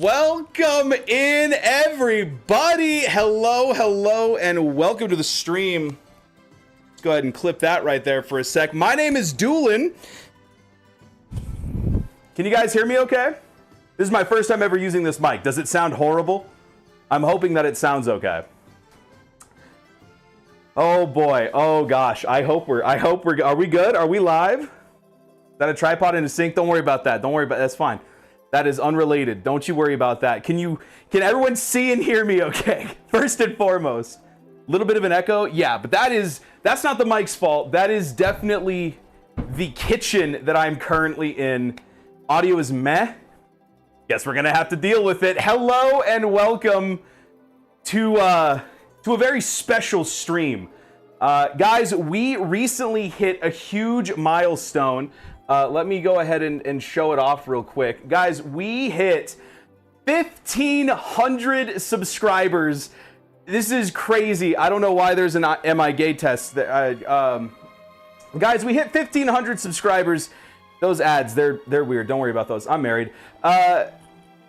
Welcome in, everybody. Hello, and welcome to the stream. Let's go ahead and clip that right there for a sec. My name is Dewlan. Can you guys hear me okay? This is my first time ever using this mic. Does it sound horrible? I'm hoping that it sounds okay. Oh boy. Oh gosh. I hope we're, are we good? Are we live? Is that a tripod in a sink? Don't worry about that. Don't worry about, that's fine. That is unrelated. Don't you worry about that. Can everyone see and hear me okay? First and foremost. A little bit of an echo. Yeah, but that's not the mic's fault. That is definitely the kitchen that I'm currently in. Audio is meh. Guess we're gonna have to deal with it. Hello and welcome to a very special stream. Guys, we recently hit a huge milestone. Let me go ahead and show it off real quick. Guys, we hit 1,500 subscribers. This is crazy. I don't know why there's an am I gay test. Guys, we hit 1,500 subscribers. Those ads, they're weird. Don't worry about those. I'm married. A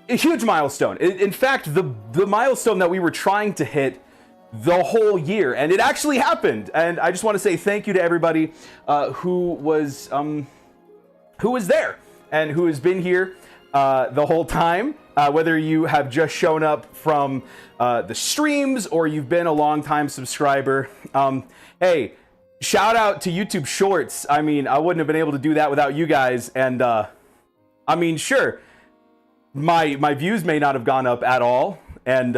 huge milestone. In fact, the milestone that we were trying to hit the whole year, and it actually happened. And I just want to say thank you to everybody who was there and who has been here the whole time. Whether you have just shown up from the streams or you've been a long time subscriber. Hey, shout out to YouTube Shorts. I mean, I wouldn't have been able to do that without you guys. And I mean, sure, my views may not have gone up at all, and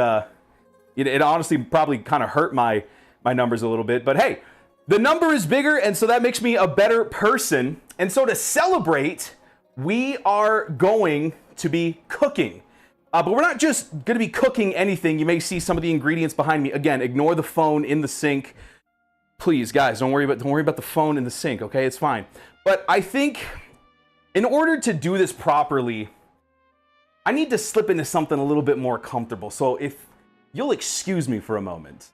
it honestly probably kind of hurt my numbers a little bit. But hey, the number is bigger, and so that makes me a better person. And so to celebrate, we are going to be cooking. But we're not just going to be cooking anything. You may see some of the ingredients behind me. Again, ignore the phone in the sink. Please, guys, don't worry about the phone in the sink, okay? It's fine. But I think in order to do this properly, I need to slip into something a little bit more comfortable. So if you'll excuse me for a moment.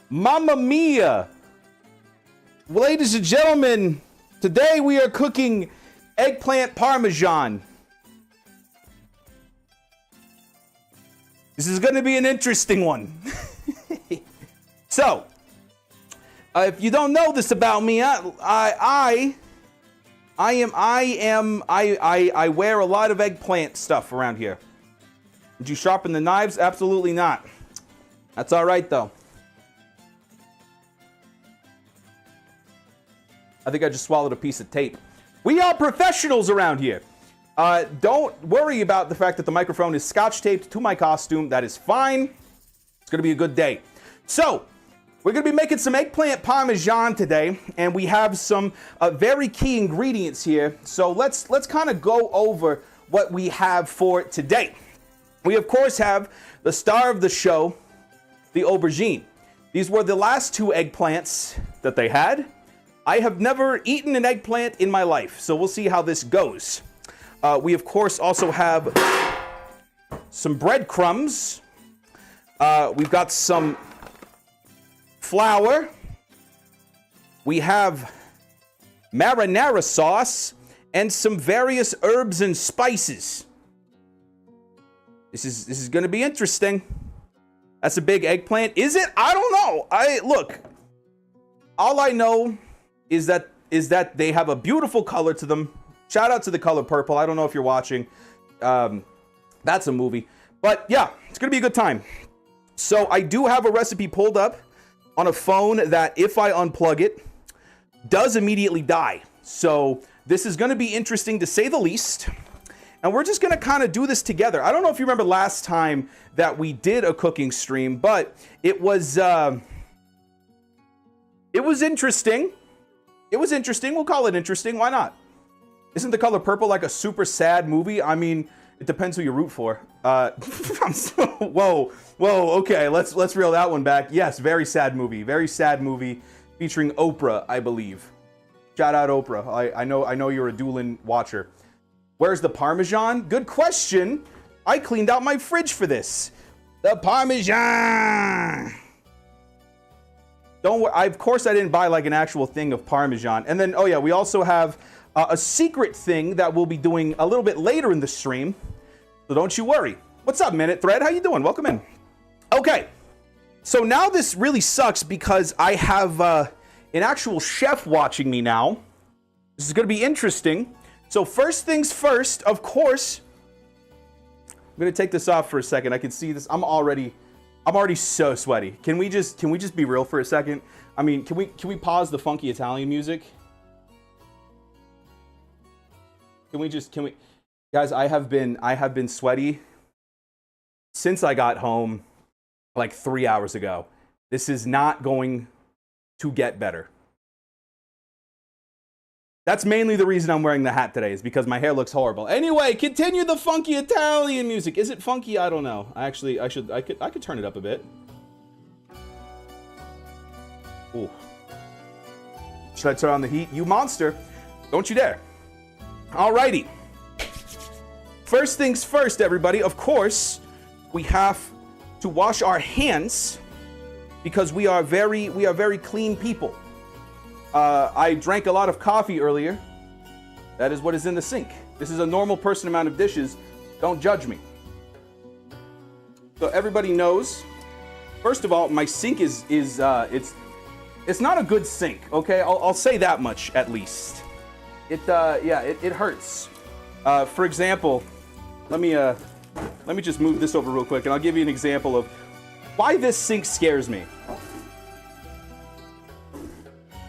Mamma mia! Ladies and gentlemen, today we are cooking eggplant parmesan. This is going to be an interesting one. So, if you don't know this about me, I wear a lot of eggplant stuff around here. Did you sharpen the knives? Absolutely not. That's all right though. I think I just swallowed a piece of tape. We are professionals around here. Don't worry about the fact that the microphone is scotch taped to my costume. That is fine. It's going to be a good day. So, we're going to be making some eggplant parmesan today, and we have some very key ingredients here. So let's kind of go over what we have for today. We, of course, have the star of the show, the aubergine. These were the last two eggplants that they had. I have never eaten an eggplant in my life, so we'll see how this goes. We, of course, also have some breadcrumbs. We've got some flour. We have marinara sauce and some various herbs and spices. This is going to be interesting. That's a big eggplant. Is it? I don't know. Look. All I know is that they have a beautiful color to them. Shout out to the color purple. I don't know if you're watching. That's a movie. But yeah, it's going to be a good time. So I do have a recipe pulled up on a phone that if I unplug it, does immediately die. So this is going to be interesting to say the least. and we're just gonna kind of do this together. I don't know if you remember last time that we did a cooking stream, but it was interesting. It was interesting. We'll call it interesting. Why not? Isn't The Color Purple like a super sad movie? I mean, it depends who you root for. Whoa, okay, let's reel that one back. Yes, very sad movie featuring Oprah, I believe. Shout out Oprah. I know you're a Dewlan watcher. Where's the Parmesan? Good question. I cleaned out my fridge for this. The Parmesan. Don't worry. Of course I didn't buy like an actual thing of Parmesan. And then, oh yeah, we also have a secret thing that we'll be doing a little bit later in the stream. So don't you worry. What's up, Minute Thread? How you doing? Welcome in. Okay. So now this really sucks because I have an actual chef watching me now. This is going to be interesting. So first things first, of course, I'm going to take this off for a second. I can see this. I'm already so sweaty. Can we just be real for a second? I mean, can we pause the funky Italian music? Can we guys, I have been sweaty since I got home like 3 hours ago. This is not going to get better. That's mainly the reason I'm wearing the hat today, is because my hair looks horrible. Anyway, continue the funky Italian music. Is it funky? I don't know. I could turn it up a bit. Ooh. Should I turn on the heat? You monster. Don't you dare. Alrighty. First things first, everybody. Of course, we have to wash our hands because we are very clean people. I drank a lot of coffee earlier. That is what is in the sink. This is a normal person amount of dishes. Don't judge me. So everybody knows. First of all, my sink is it's not a good sink. Okay, I'll say that much at least. It hurts. For example, let me just move this over real quick, and I'll give you an example of why this sink scares me.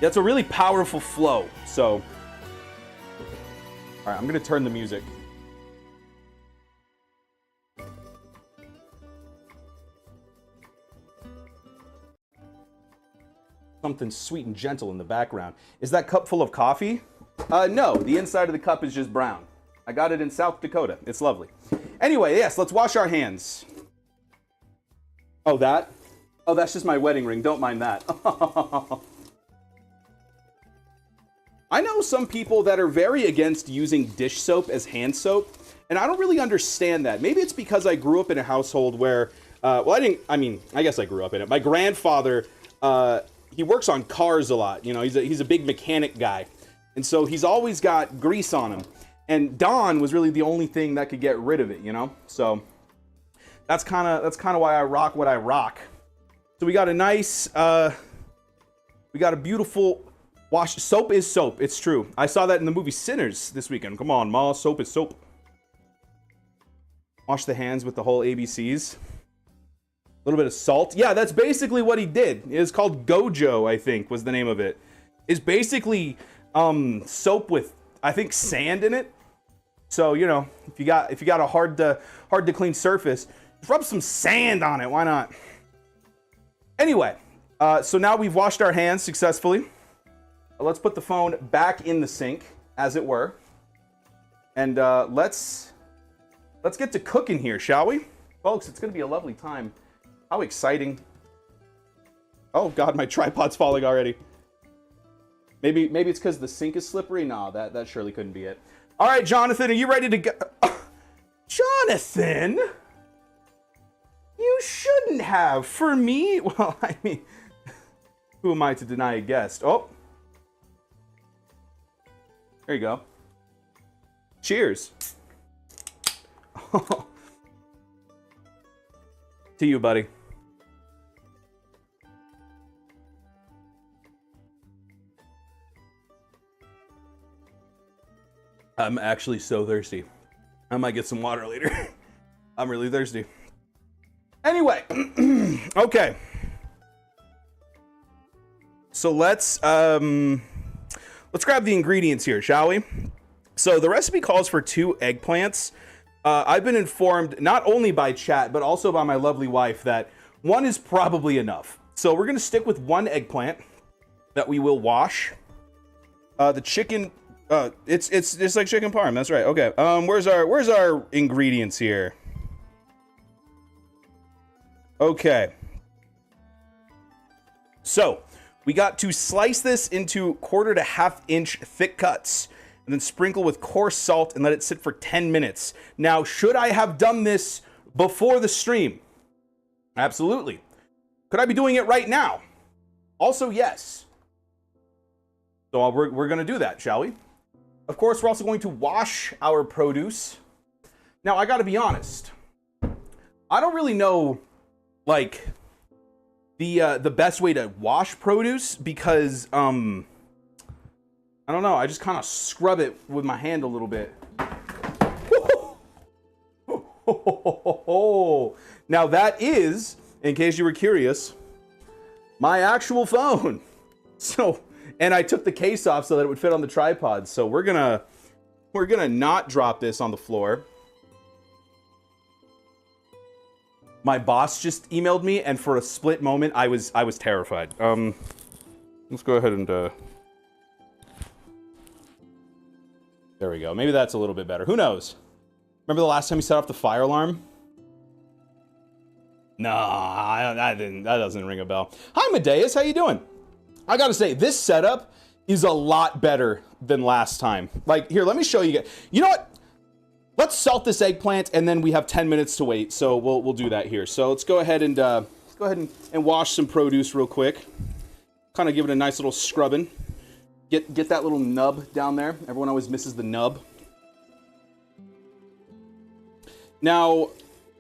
Yeah, it's a really powerful flow. So, all right, I'm gonna turn the music. Something sweet and gentle in the background. Is that cup full of coffee? No, the inside of the cup is just brown. I got it in South Dakota. It's lovely. Anyway, yes, let's wash our hands. Oh, that? Oh, that's just my wedding ring. Don't mind that. I know some people that are very against using dish soap as hand soap, and I don't really understand that. Maybe it's because I grew up in a household where, I guess I grew up in it. My grandfather, he works on cars a lot. You know, he's a big mechanic guy. And so he's always got grease on him. And Dawn was really the only thing that could get rid of it, you know? So that's kind of why I rock what I rock. So we got a nice, we got a beautiful wash. Soap is soap. It's true. I saw that in the movie Sinners this weekend. Come on, Ma, soap is soap. Wash the hands with the whole ABCs. A little bit of salt. Yeah, that's basically what he did. It's called Gojo, I think, was the name of it. It's basically soap with, I think, sand in it. So, you know, if you got a hard to clean surface, just rub some sand on it. Why not? Anyway, so now we've washed our hands successfully. Let's put the phone back in the sink, as it were. And let's get to cooking here, shall we? Folks, it's going to be a lovely time. How exciting. Oh, God, my tripod's falling already. Maybe it's because the sink is slippery? No, that surely couldn't be it. All right, Jonathan, are you ready to go? Jonathan? You shouldn't have. For me? Well, I mean, who am I to deny a guest? Oh. There you go. Cheers. To you, buddy. I'm actually so thirsty. I might get some water later. I'm really thirsty. Anyway, okay. So let's grab the ingredients here, shall we? So the recipe calls for 2 eggplants. I've been informed not only by chat, but also by my lovely wife that 1 is probably enough. So we're gonna stick with 1 eggplant that we will wash. The chicken, it's like chicken parm. That's right. Okay. Where's our ingredients here? Okay. So we got to slice this into 1/4 to 1/2 inch thick cuts, and then sprinkle with coarse salt and let it sit for 10 minutes. Now, should I have done this before the stream? Absolutely. Could I be doing it right now? Also, yes. So we're going to do that, shall we? Of course, we're also going to wash our produce. Now, I got to be honest. I don't really know, like, the best way to wash produce because, I don't know. I just kind of scrub it with my hand a little bit. Now, that is, in case you were curious, my actual phone. So, and I took the case off so that it would fit on the tripod. So we're gonna not drop this on the floor. My boss just emailed me, and for a split moment, I was terrified. Let's go ahead and there we go. Maybe that's a little bit better. Who knows? Remember the last time you set off the fire alarm? Nah, that doesn't ring a bell. Hi, Medeus. How you doing? I gotta say, this setup is a lot better than last time. Like, here, let me show you guys. You know what? Let's salt this eggplant, and then we have 10 minutes to wait. So we'll do that here. So let's go ahead and wash some produce real quick. Kind of give it a nice little scrubbing. Get that little nub down there. Everyone always misses the nub. Now,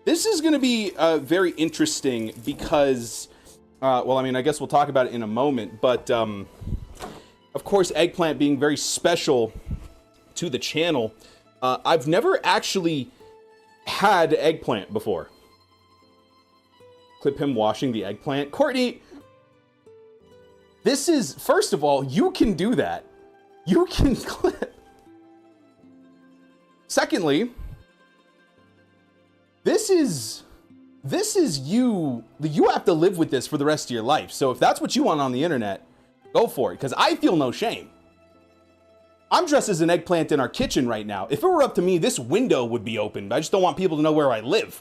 this is going to be very interesting because, well, I mean, I guess we'll talk about it in a moment. But, of course, eggplant being very special to the channel, I've never actually had eggplant before. Clip him washing the eggplant. Courtney, this is, first of all, you can do that. You can clip. Secondly, this is you have to live with this for the rest of your life. So if that's what you want on the internet, go for it, because I feel no shame. I'm dressed as an eggplant in our kitchen right now. If it were up to me, this window would be open, but I just don't want people to know where I live.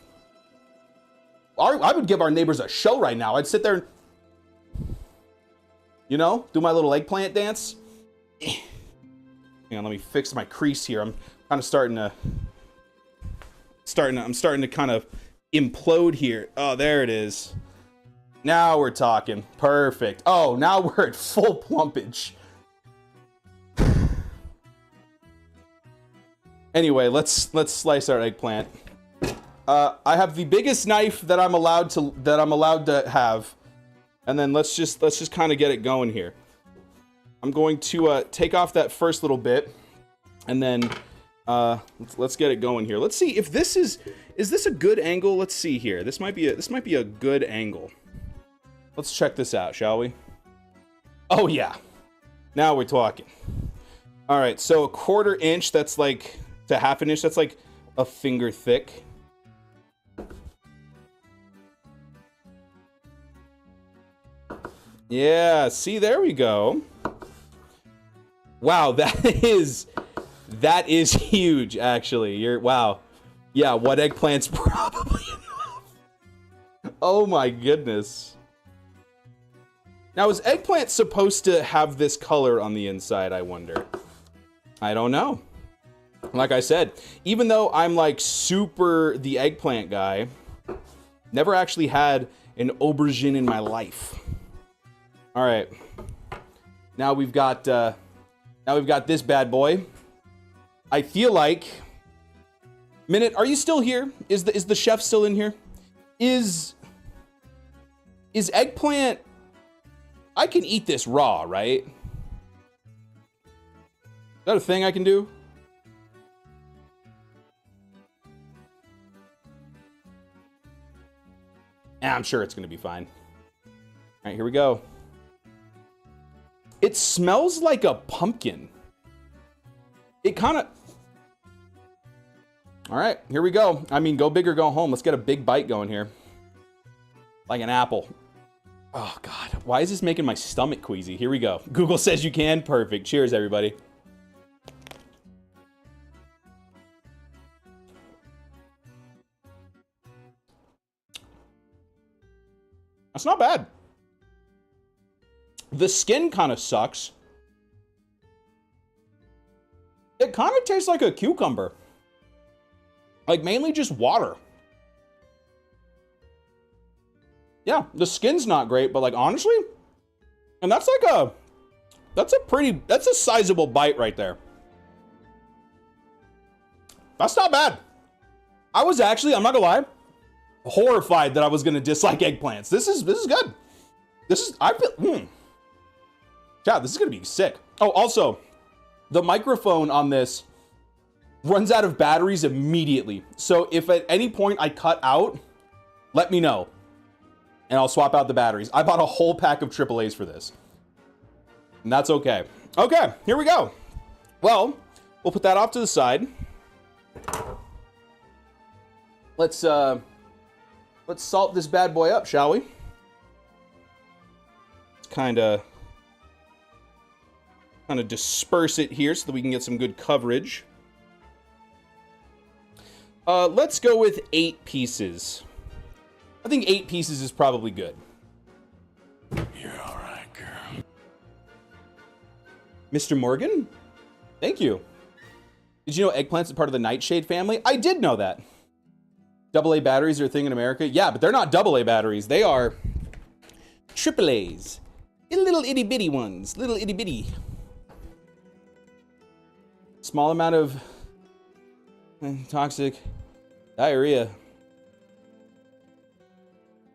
I would give our neighbors a show right now. I'd sit there and, you know, do my little eggplant dance. Hang on, let me fix my crease here. I'm kind of starting to kind of implode here. Oh, there it is. Now we're talking. Perfect. Oh, now we're at full plumpage. Anyway, let's slice our eggplant. I have the biggest knife that I'm allowed to have, and then let's just kind of get it going here. I'm going to take off that first little bit, and then let's get it going here. Let's see if this is this a good angle? Let's see here. This might be a good angle. Let's check this out, shall we? Oh yeah, now we're talking. All right, so 1/4 inch. That's like to 1/2 inch. That's like a finger thick. Yeah, see, there we go. Wow, that is huge, actually. Wow. Yeah, what eggplant's probably enough. Oh my goodness. Now, is eggplant supposed to have this color on the inside, I wonder? I don't know. Like I said, even though I'm like super the eggplant guy, never actually had an aubergine in my life. All right. Now we've got this bad boy. I feel like, Minute, are you still here? Is the chef still in here? Is eggplant, I can eat this raw, right? Is that a thing I can do? I'm sure it's gonna be fine. All right, here we go. It smells like a pumpkin. It kind of, All right, here we go. I mean, go big or go home. Let's get a big bite going here. Like an apple. Oh, God. Why is this making my stomach queasy? Here we go. Google says you can. Perfect. Cheers, everybody. That's not bad. The skin kind of sucks. It kind of tastes like a cucumber. Like mainly just water. Yeah, the skin's not great, but like honestly, and that's a sizable bite right there. That's not bad. I was actually, I'm not gonna lie, horrified that I was gonna dislike eggplants. This is good. Yeah, this is gonna be sick. Oh, also, the microphone on this runs out of batteries immediately. So if at any point I cut out, let me know. And I'll swap out the batteries. I bought a whole pack of AAAs for this. And that's okay. Okay, here we go. Well, we'll put that off to the side. Let's salt this bad boy up, shall we? Let's kind of disperse it here so that we can get some good coverage. Let's go with 8 pieces. I think 8 pieces is probably good. You're all right, girl. Mr. Morgan? Thank you. Did you know eggplants is part of the nightshade family? I did know that. AA batteries are a thing in America? Yeah, but they're not AA batteries. They are AAAs. Little itty bitty ones. Little itty bitty. Small amount of toxic diarrhea.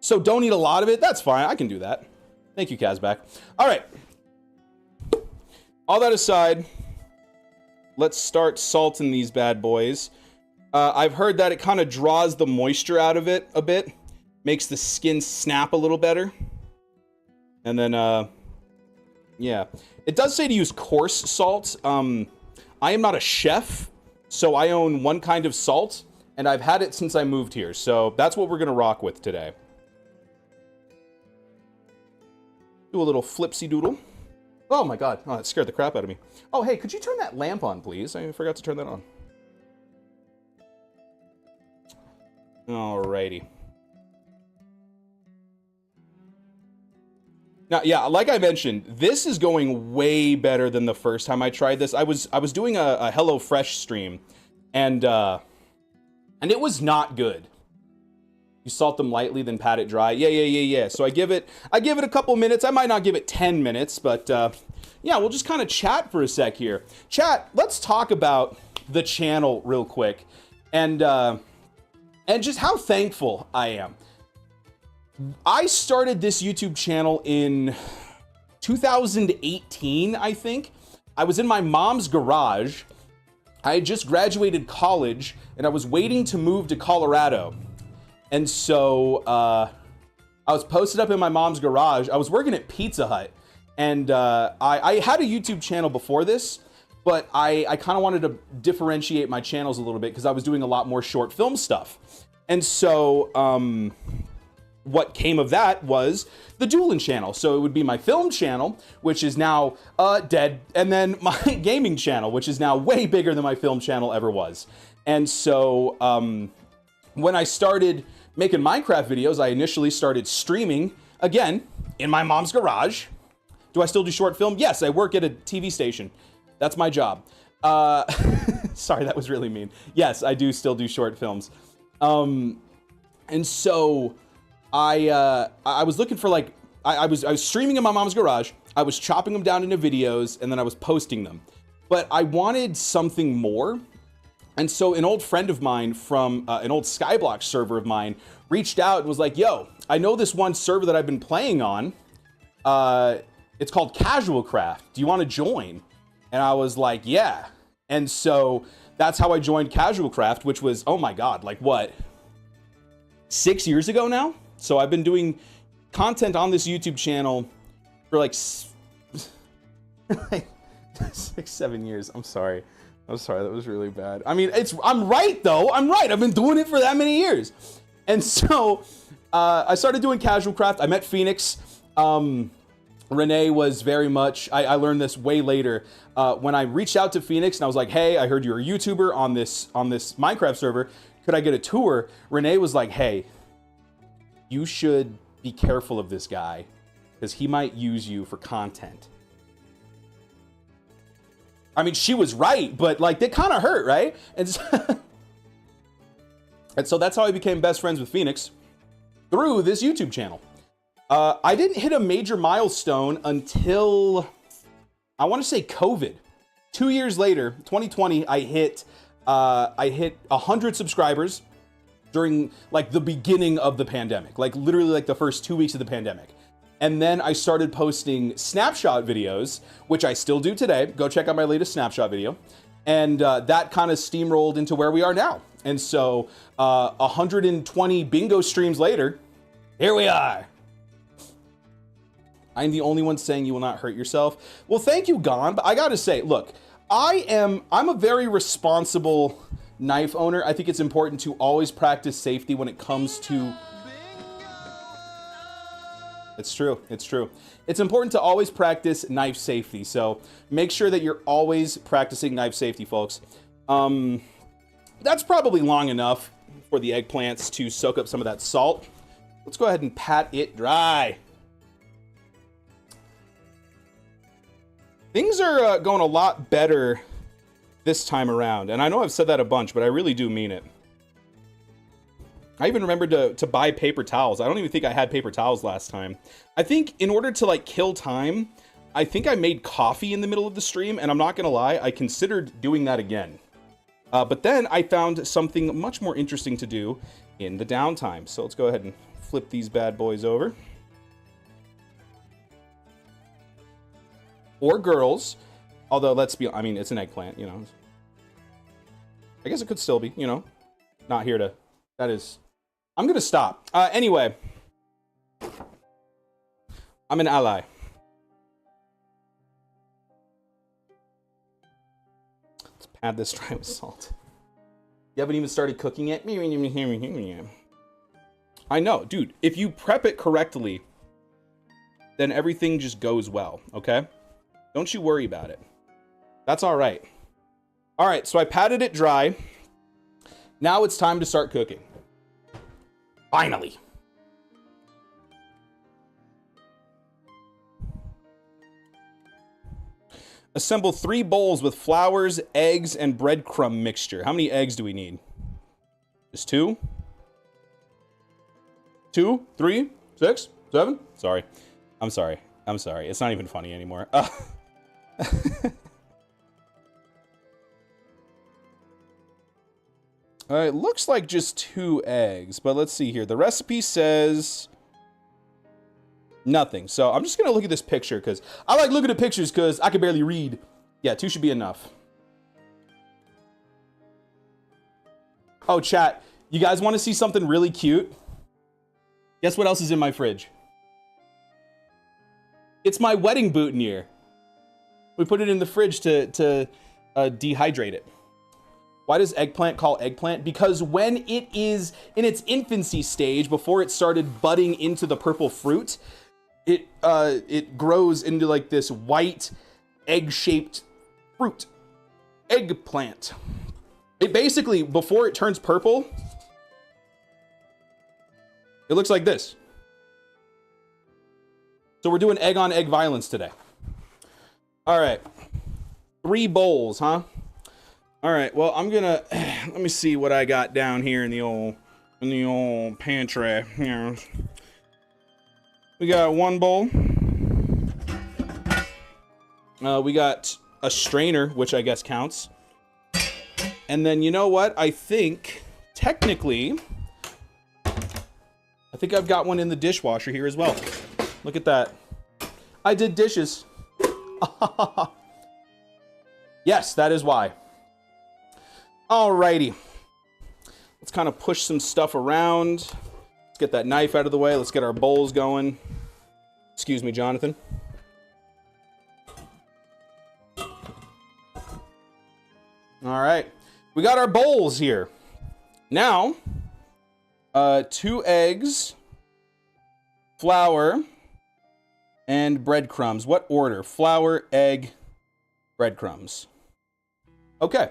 So don't eat a lot of it. That's fine. I can do that. Thank you, Kazbak. All right. All that aside, let's start salting these bad boys. I've heard that it kind of draws the moisture out of it a bit. Makes the skin snap a little better. And then, yeah. It does say to use coarse salt. I am not a chef, so I own one kind of salt, and I've had it since I moved here. So that's what we're going to rock with today. Do a little flipsy doodle. Oh my God. Oh, that scared the crap out of me. Oh, hey, could you turn that lamp on, please? I forgot to turn that on. Alrighty. Now, yeah, like I mentioned, this is going way better than the first time I tried this. I was doing a HelloFresh stream, and it was not good. You salt them lightly, then pat it dry. Yeah. So I give it a couple minutes. I might not give it 10 minutes, but yeah, we'll just kind of chat for a sec here. Chat, let's talk about the channel real quick, and just how thankful I am. I started this YouTube channel in 2018, I think. I was in my mom's garage. I had just graduated college, and I was waiting to move to Colorado. And so I was posted up in my mom's garage. I was working at Pizza Hut, and I had a YouTube channel before this, but I kind of wanted to differentiate my channels a little bit because I was doing a lot more short film stuff. And so what came of that was the Dewlan channel. So it would be my film channel, which is now dead, and then my gaming channel, which is now way bigger than my film channel ever was. And so when I started making Minecraft videos, I initially started streaming, again, in my mom's garage. Do I still do short film? Yes, I work at a TV station. That's my job. Sorry, that was really mean. Yes, I do still do short films. And so I was looking for like, I was streaming in my mom's garage. I was chopping them down into videos, and then I was posting them. But I wanted something more. And so an old friend of mine from an old Skyblock server of mine reached out and was like, yo, I know this one server that I've been playing on. It's called Casual Craft. Do you want to join? And I was like, yeah. And so that's how I joined Casual Craft, which was, oh my God, like what? 6 years ago now? So I've been doing content on this YouTube channel for like 6, 7 years. I'm sorry. I'm sorry, that was really bad. I mean, I'm right though. I'm right. I've been doing it for that many years. And so I started doing casual craft. I met Phoenix. Renee was very much, I learned this way later, when I reached out to Phoenix and I was like, hey, I heard you're a YouTuber on this Minecraft server. Could I get a tour? Renee was like, hey, you should be careful of this guy because he might use you for content. I mean, she was right, but like that kind of hurt, right? And so that's how I became best friends with Phoenix through this YouTube channel. I didn't hit a major milestone until, I want to say COVID. 2 years later, 2020, I hit 100 subscribers during like the beginning of the pandemic, like literally like the first 2 weeks of the pandemic. And then I started posting snapshot videos, which I still do today. Go check out my latest snapshot video. And that kind of steamrolled into where we are now. And so 120 bingo streams later, here we are. I'm the only one saying you will not hurt yourself. Well, thank you, Gon. But I gotta say, look, I'm a very responsible knife owner. I think it's important to always practice safety when it comes to... It's true, it's true. It's important to always practice knife safety. So make sure that you're always practicing knife safety, folks. That's probably long enough for the eggplants to soak up some of that salt. Let's go ahead and pat it dry. Things are going a lot better this time around. And I know I've said that a bunch, but I really do mean it. I even remembered to buy paper towels. I don't even think I had paper towels last time. I think in order to like kill time, I think I made coffee in the middle of the stream, and I'm not gonna lie, I considered doing that again. But then I found something much more interesting to do in the downtime. So let's go ahead and flip these bad boys over. Or girls, although let's be, I mean, it's an eggplant, you know. I guess it could still be, you know, not here to, that is, I'm gonna stop. Anyway, I'm an ally. Let's pad this dry with salt. You haven't even started cooking it? I know, dude, if you prep it correctly, then everything just goes well, okay? Don't you worry about it. That's all right. All right, so I patted it dry. Now it's time to start cooking. Finally. Assemble 3 bowls with flours, eggs, and breadcrumb mixture. How many eggs do we need? Just 2? 2, 3, 6, 7? Sorry. I'm sorry. I'm sorry. It's not even funny anymore. It looks like just 2 eggs, but let's see here. The recipe says nothing. So I'm just going to look at this picture because I like looking at pictures because I can barely read. Yeah, 2 should be enough. Oh, chat, you guys want to see something really cute? Guess what else is in my fridge? It's my wedding boutonniere. We put it in the fridge to dehydrate it. Why does eggplant call eggplant? Because when it is in its infancy stage, before it started budding into the purple fruit, it grows into like this white egg-shaped fruit. Eggplant. It basically, before it turns purple, it looks like this. So we're doing egg on egg violence today. All right. 3 bowls, huh? All right, well, I'm gonna, let me see what I got down here in the old pantry. Here. We got 1 bowl. We got a strainer, which I guess counts. And then, you know what? I think, technically, I think I've got one in the dishwasher here as well. Look at that. I did dishes. Yes, that is why. Alrighty. Let's kind of push some stuff around. Let's get that knife out of the way. Let's get our bowls going. Excuse me, Jonathan. All right. We got our bowls here. Now, 2 eggs, flour, and breadcrumbs. What order? Flour, egg, breadcrumbs. Okay.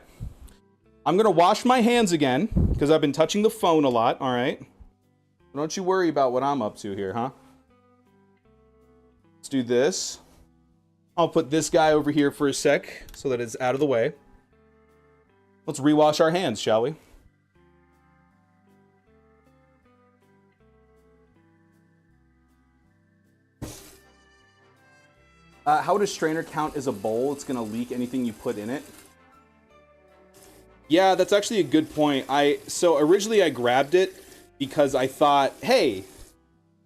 I'm going to wash my hands again because I've been touching the phone a lot, all right? Don't you worry about what I'm up to here, huh? Let's do this. I'll put this guy over here for a sec so that it's out of the way. Let's rewash our hands, shall we? How does strainer count as a bowl? It's going to leak anything you put in it. Yeah, that's actually a good point. So originally I grabbed it because I thought, hey,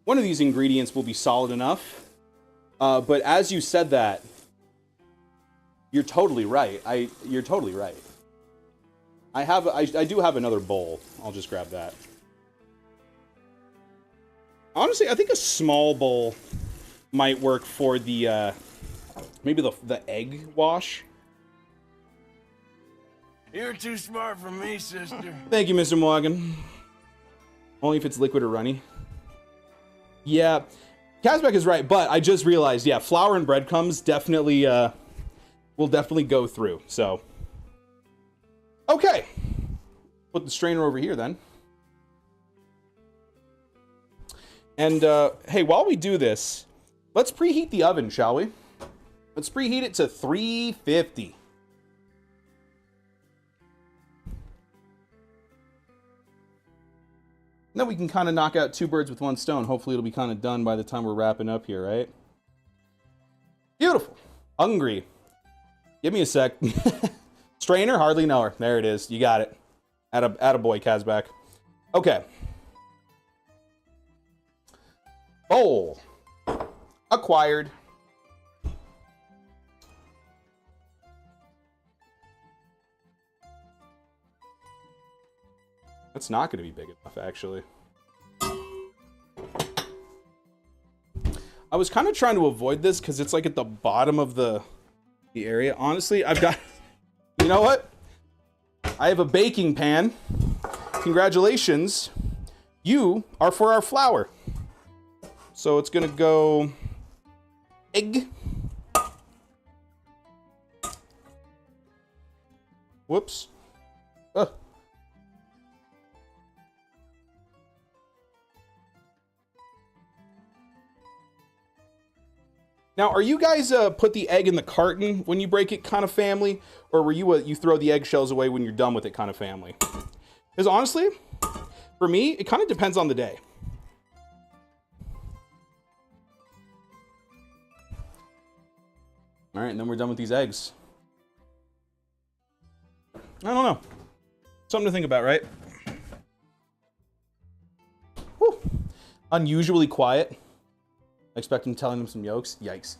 one of these ingredients will be solid enough. But as you said that, you're totally right. You're totally right. I do have another bowl. I'll just grab that. Honestly, I think a small bowl might work for the maybe the egg wash. You're too smart for me, sister. Thank you, Mr. Morgan. Only if it's liquid or runny. Yeah, Kazbek is right, but I just realized, yeah, flour and breadcrumbs definitely will definitely go through. So, okay, put the strainer over here then. And hey, while we do this, let's preheat the oven, shall we? Let's preheat it to 350. And then we can kind of knock out 2 birds with 1 stone. Hopefully it'll be kind of done by the time we're wrapping up here, right? Beautiful. Hungry. Give me a sec. Strainer? Hardly know her. There it is. You got it. Attaboy, Kazbak. Okay. Bowl. Acquired. That's not going to be big enough, actually. I was kind of trying to avoid this because it's like at the bottom of the area. Honestly, I've got... You know what? I have a baking pan. Congratulations. You are for our flour. So it's going to go... Egg. Whoops. Ugh. Now, are you guys put the egg in the carton when you break it kind of family? Or were you you throw the eggshells away when you're done with it kind of family? Because honestly, for me, it kind of depends on the day. All right, and then we're done with these eggs. I don't know. Something to think about, right? Whew. Unusually quiet. I expect him telling them some yolks. Yikes.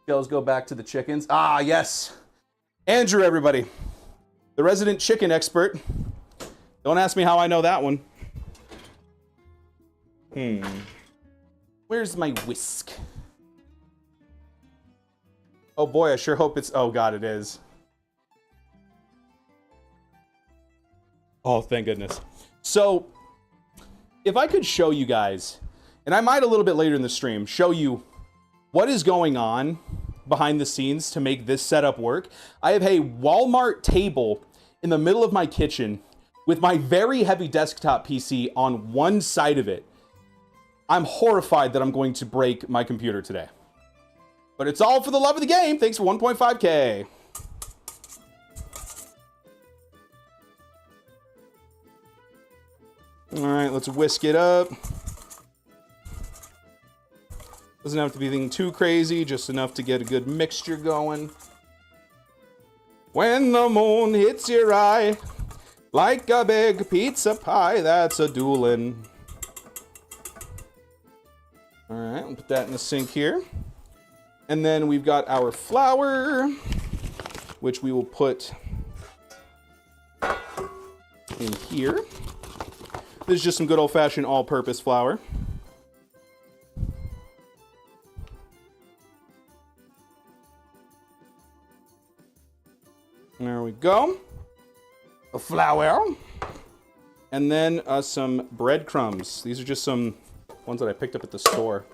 Shells go back to the chickens. Ah, yes. Andrew, everybody. The resident chicken expert. Don't ask me how I know that one. Where's my whisk? Oh boy, I sure hope it's... Oh god, it is. Oh, thank goodness. So, if I could show you guys... And I might a little bit later in the stream show you what is going on behind the scenes to make this setup work. I have a Walmart table in the middle of my kitchen with my very heavy desktop PC on one side of it. I'm horrified that I'm going to break my computer today. But it's all for the love of the game. Thanks for 1.5K. All right, let's whisk it up. Doesn't have to be anything too crazy, just enough to get a good mixture going. When the moon hits your eye, like a big pizza pie, that's a Dewlan. All right, we'll put that in the sink here. And then we've got our flour, which we will put in here. This is just some good old-fashioned all-purpose flour. There we go. A flour. And then some breadcrumbs. These are just some ones that I picked up at the store.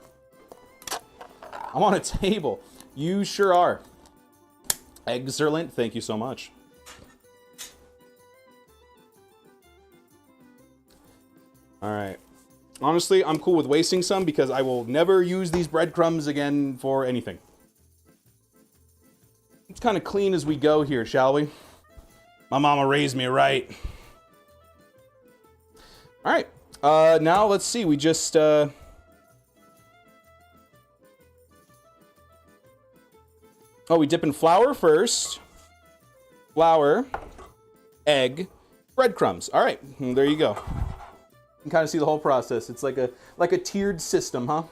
I'm on a table. You sure are. Excellent. Thank you so much. All right. Honestly, I'm cool with wasting some because I will never use these breadcrumbs again for anything. Let's kind of clean as we go here, shall we? My mama raised me right. All right. Now let's see. We just... Oh, we dip in flour first. Flour, egg, breadcrumbs. All right. There you go. You can kind of see the whole process. It's like a tiered system, huh?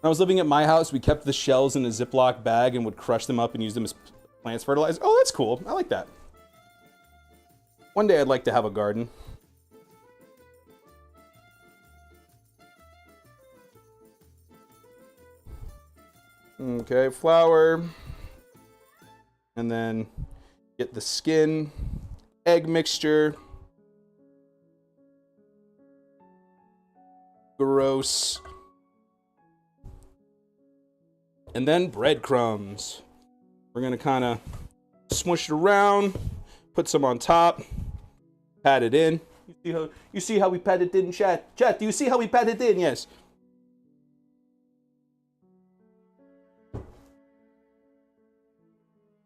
When I was living at my house, we kept the shells in a Ziploc bag and would crush them up and use them as plants fertilizer. Oh, that's cool. I like that. One day I'd like to have a garden. Okay, flour. And then get the skin, egg mixture. Gross. And then breadcrumbs. We're gonna kind of smush it around, put some on top, pat it in. You see how we pat it in, chat? Chat, do you see how we pat it in? Yes.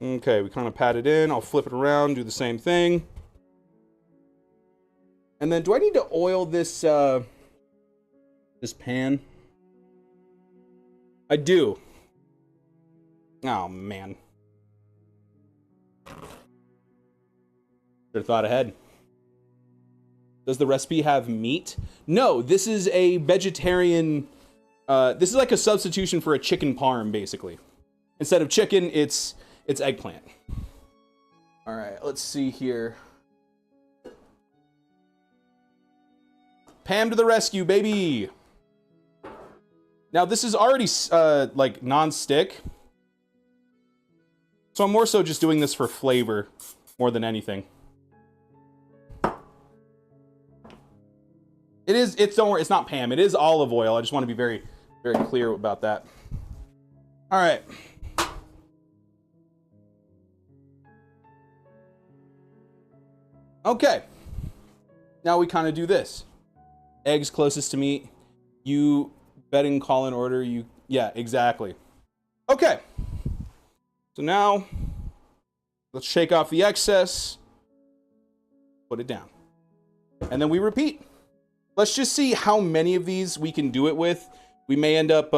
Okay, we kind of pat it in. I'll flip it around, do the same thing. And then, do I need to oil this this pan? I do. Oh, man. Should have thought ahead. Does the recipe have meat? No, this is a vegetarian... this is like a substitution for a chicken parm, basically. Instead of chicken, it's eggplant. All right, let's see here. Pam to the rescue, baby! Now, this is already, like, non-stick. So I'm more so just doing this for flavor more than anything. Don't worry, it's not Pam. It is olive oil. I just want to be very, very clear about that. All right. Okay. Now we kind of do this. Eggs closest to meat. You bet and call in order. Yeah, exactly. Okay. So now, let's shake off the excess. Put it down. And then we repeat. Let's just see how many of these we can do it with. We may end up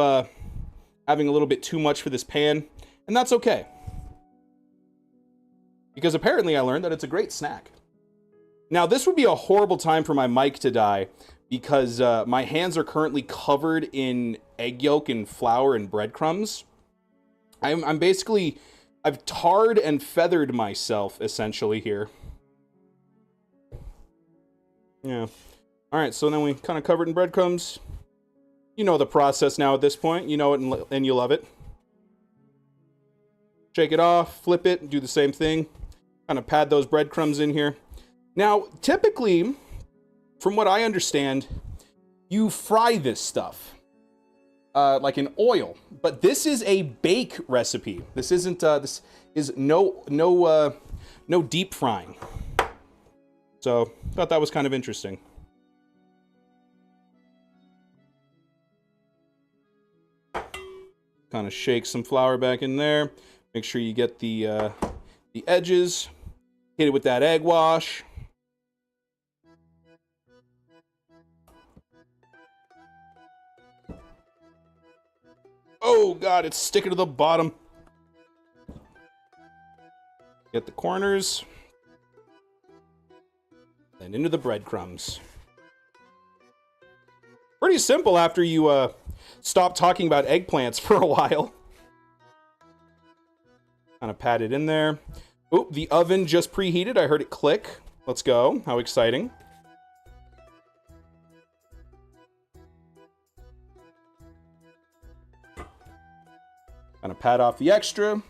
having a little bit too much for this pan, and that's okay. Because apparently I learned that it's a great snack. Now, this would be a horrible time for my mic to die because my hands are currently covered in egg yolk and flour and breadcrumbs. I'm basically, I've tarred and feathered myself, essentially, here. Yeah. All right, so then we kind of cover it in breadcrumbs. You know the process now at this point. You know it and you love it. Shake it off, flip it, do the same thing. Kind of pad those breadcrumbs in here. Now, typically, from what I understand, you fry this stuff. Like in oil, but this is a bake recipe. This isn't. This is no deep frying. So thought that was kind of interesting. Kind of shake some flour back in there. Make sure you get the edges. Hit it with that egg wash. Oh, God, it's sticking to the bottom. Get the corners. And into the breadcrumbs. Pretty simple after you stop talking about eggplants for a while. Kind of pat it in there. Oh, the oven just preheated. I heard it click. Let's go. How exciting. Kind of pat off the extra.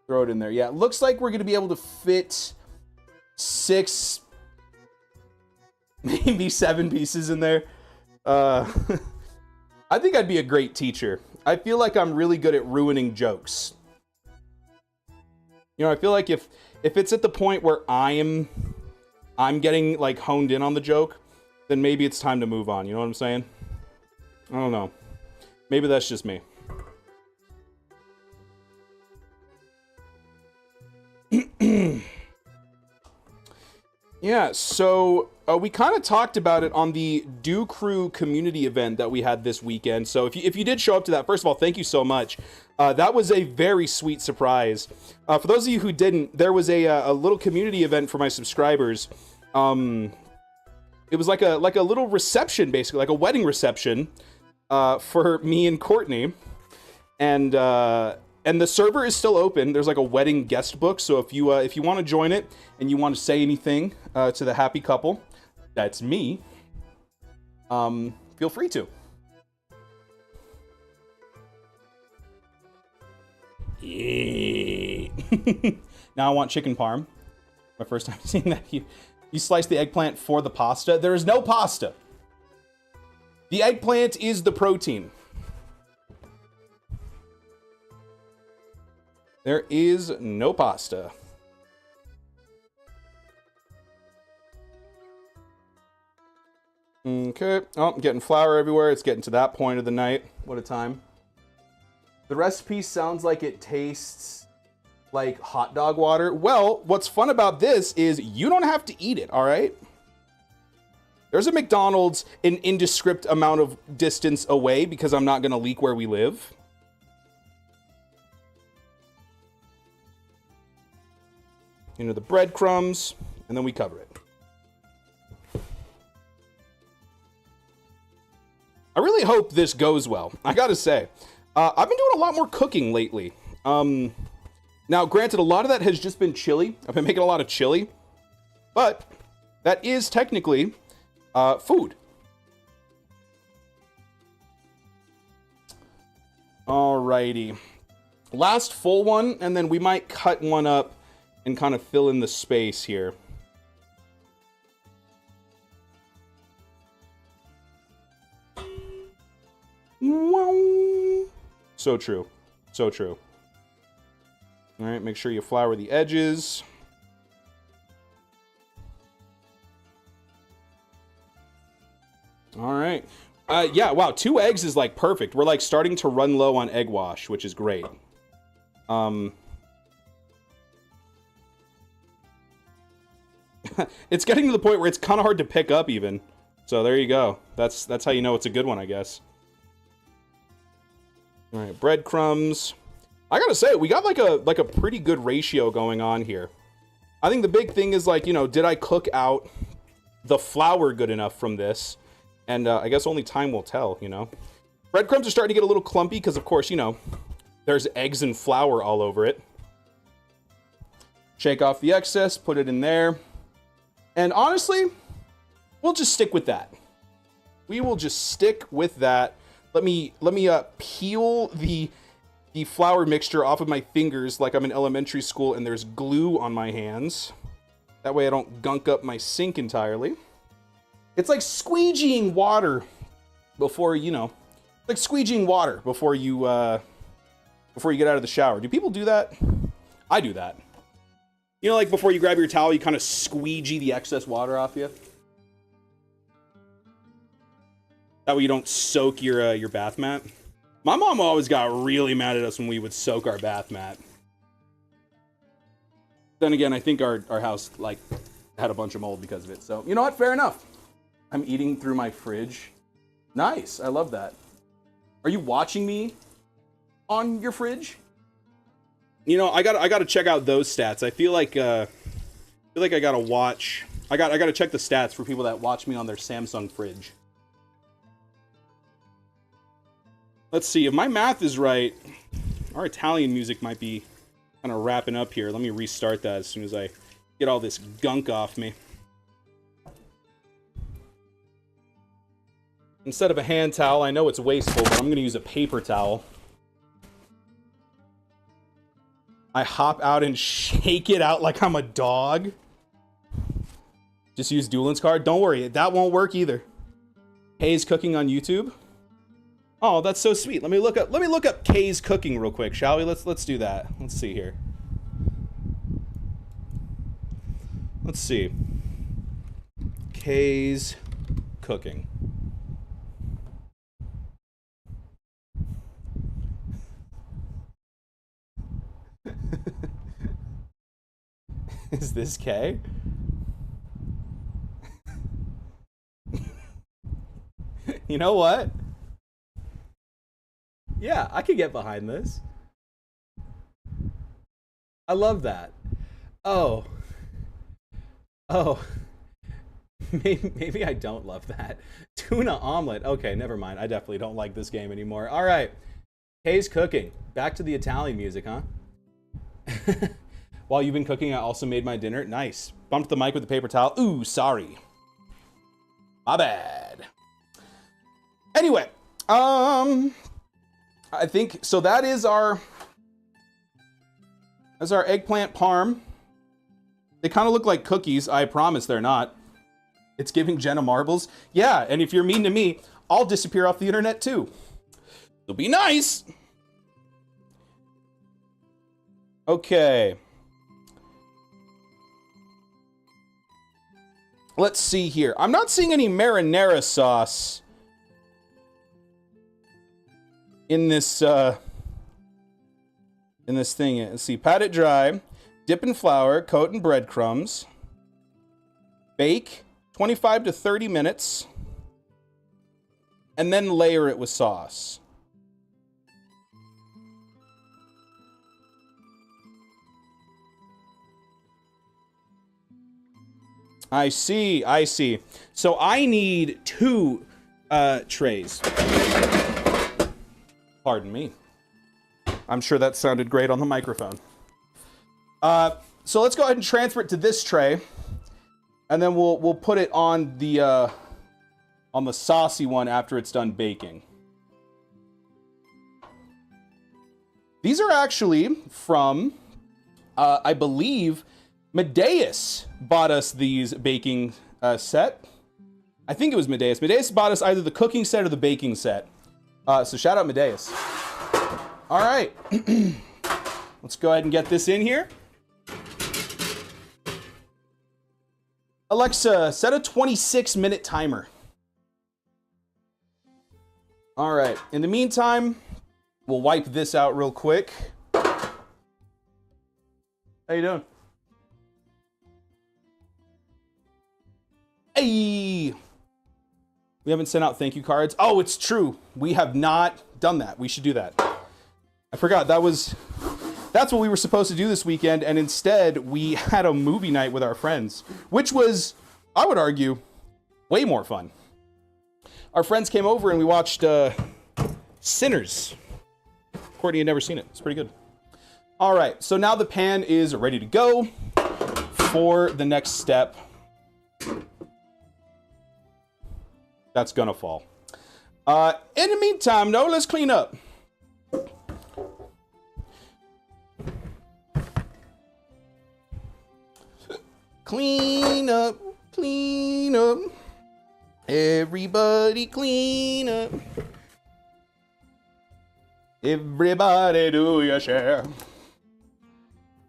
Throw it in there. Yeah, it looks like we're going to be able to fit 6, maybe 7 pieces in there. I think I'd be a great teacher. I feel like I'm really good at ruining jokes. You know, I feel like if it's at the point where I'm getting like honed in on the joke, then maybe it's time to move on. You know what I'm saying? I don't know. Maybe that's just me. Yeah, so we kind of talked about it on the Dew Crew community event that we had this weekend. So if you did show up to that, first of all, thank you so much. That was a very sweet surprise. For those of you who didn't, there was a little community event for my subscribers. It was like a little reception, basically, like a wedding reception for me and Courtney. And the server is still open. There's like a wedding guest book. So if you want to join it and you want to say anything to the happy couple, that's me, feel free to. Yeah. Now I want chicken parm. My first time seeing that. You slice the eggplant for the pasta. There is no pasta. The eggplant is the protein. There is no pasta. Okay. Oh, I'm getting flour everywhere. It's getting to that point of the night. What a time. The recipe sounds like it tastes like hot dog water. Well, what's fun about this is you don't have to eat it, all right? There's a McDonald's an indescript amount of distance away because I'm not going to leak where we live. Into the breadcrumbs, and then we cover it. I really hope this goes well. I gotta say, I've been doing a lot more cooking lately. Now, granted, a lot of that has just been chili. I've been making a lot of chili, but that is technically food. Alrighty. Last full one, and then we might cut one up and kind of fill in the space here. So true. So true. All right, make sure you flour the edges. All right. Yeah, wow, 2 eggs is like perfect. We're like starting to run low on egg wash, which is great. It's getting to the point where it's kind of hard to pick up even. So there you go. That's how you know it's a good one, I guess. All right, breadcrumbs. I gotta say, we got like a pretty good ratio going on here. I think the big thing is like, you know, did I cook out the flour good enough from this? And I guess only time will tell, you know. Breadcrumbs are starting to get a little clumpy because, of course, you know, there's eggs and flour all over it. Shake off the excess, put it in there. And honestly, we'll just stick with that. We will just stick with that. Let me peel the flour mixture off of my fingers like I'm in elementary school and there's glue on my hands. That way I don't gunk up my sink entirely. It's like squeegeeing water before, you know, like squeegeeing water before you get out of the shower. Do people do that? I do that. You know, like before you grab your towel, you kind of squeegee the excess water off you. That way you don't soak your bath mat. My mom always got really mad at us when we would soak our bath mat. Then again, I think our house like had a bunch of mold because of it. So, you know what? Fair enough. I'm eating through my fridge. Nice. I love that. Are you watching me on your fridge? You know, I gotta check out those stats. I feel like I gotta watch. I gotta check the stats for people that watch me on their Samsung fridge. Let's see if my math is right. Our Italian music might be kind of wrapping up here. Let me restart that as soon as I get all this gunk off me. Instead of a hand towel, I know it's wasteful, but I'm gonna use a paper towel. I hop out and shake it out like I'm a dog. Just use Dewlan's card. Don't worry, that won't work either. Kay's cooking on YouTube. Oh, that's so sweet. Let me look up Kay's cooking real quick, shall we? Let's do that. Let's see here. Let's see. Kay's cooking. Is this Kay? You know what? Yeah, I could get behind this. I love that. Oh. Maybe I don't love that. Tuna omelet. Okay, never mind. I definitely don't like this game anymore. All right. Kay's cooking. Back to the Italian music, huh? While you've been cooking, I also made my dinner. Nice. Bumped the mic with the paper towel. Ooh, sorry. My bad. Anyway, I think so. That is our eggplant parm. They kind of look like cookies. I promise they're not. It's giving Jenna marbles. Yeah, and if you're mean to me, I'll disappear off the internet too. It'll be nice. Okay. Let's see here. I'm not seeing any marinara sauce in this thing. Let's see. Pat it dry, dip in flour, coat in breadcrumbs, bake 25 to 30 minutes, and then layer it with sauce. I see. So I need 2 trays. Pardon me. I'm sure that sounded great on the microphone. So let's go ahead and transfer it to this tray, and then we'll put it on the saucy one after it's done baking. These are actually from, I believe, Medeus bought us these baking set. I think it was Medeus. Medeus bought us either the cooking set or the baking set. So shout out Medeus. All right. Let's go ahead and get this in here. Alexa, set a 26-minute timer. All right. In the meantime, we'll wipe this out real quick. How you doing? Hey! We haven't sent out thank you cards. Oh, it's true. We have not done that. We should do that. I forgot that's what we were supposed to do this weekend, and instead we had a movie night with our friends, which was, I would argue, way more fun. Our friends came over and we watched Sinners. Courtney had never seen it. It's pretty good. All right, so now the pan is ready to go for the next step. That's gonna fall. In the meantime, though, let's clean up. Clean up, clean up. Everybody clean up. Everybody do your share.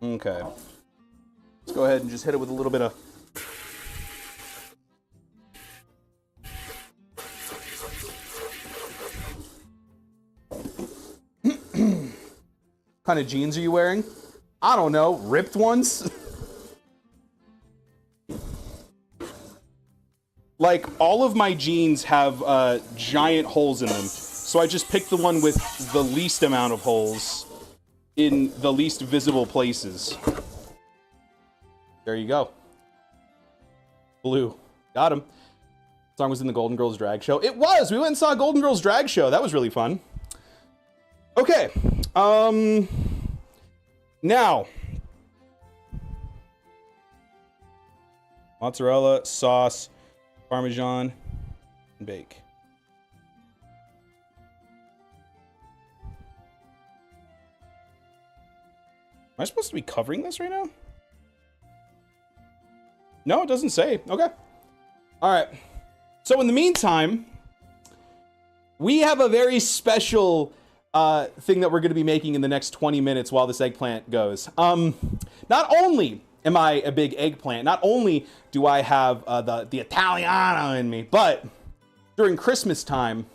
Okay. Let's go ahead and just hit it with a little bit of kind of jeans are you wearing? I don't know, ripped ones? Like, all of my jeans have giant holes in them, so I just picked the one with the least amount of holes in the least visible places. There you go. Blue. Got him. Song was in the Golden Girls drag show. It was! We went and saw a Golden Girls drag show. That was really fun. Okay. Now. Mozzarella, sauce, Parmesan, and bake. I supposed to be covering this right now? No, it doesn't say. Okay. All right. So in the meantime, we have a very special thing that we're going to be making in the next 20 minutes while this eggplant goes. Not only am I a big eggplant, not only do I have the Italiano in me, but during Christmas time,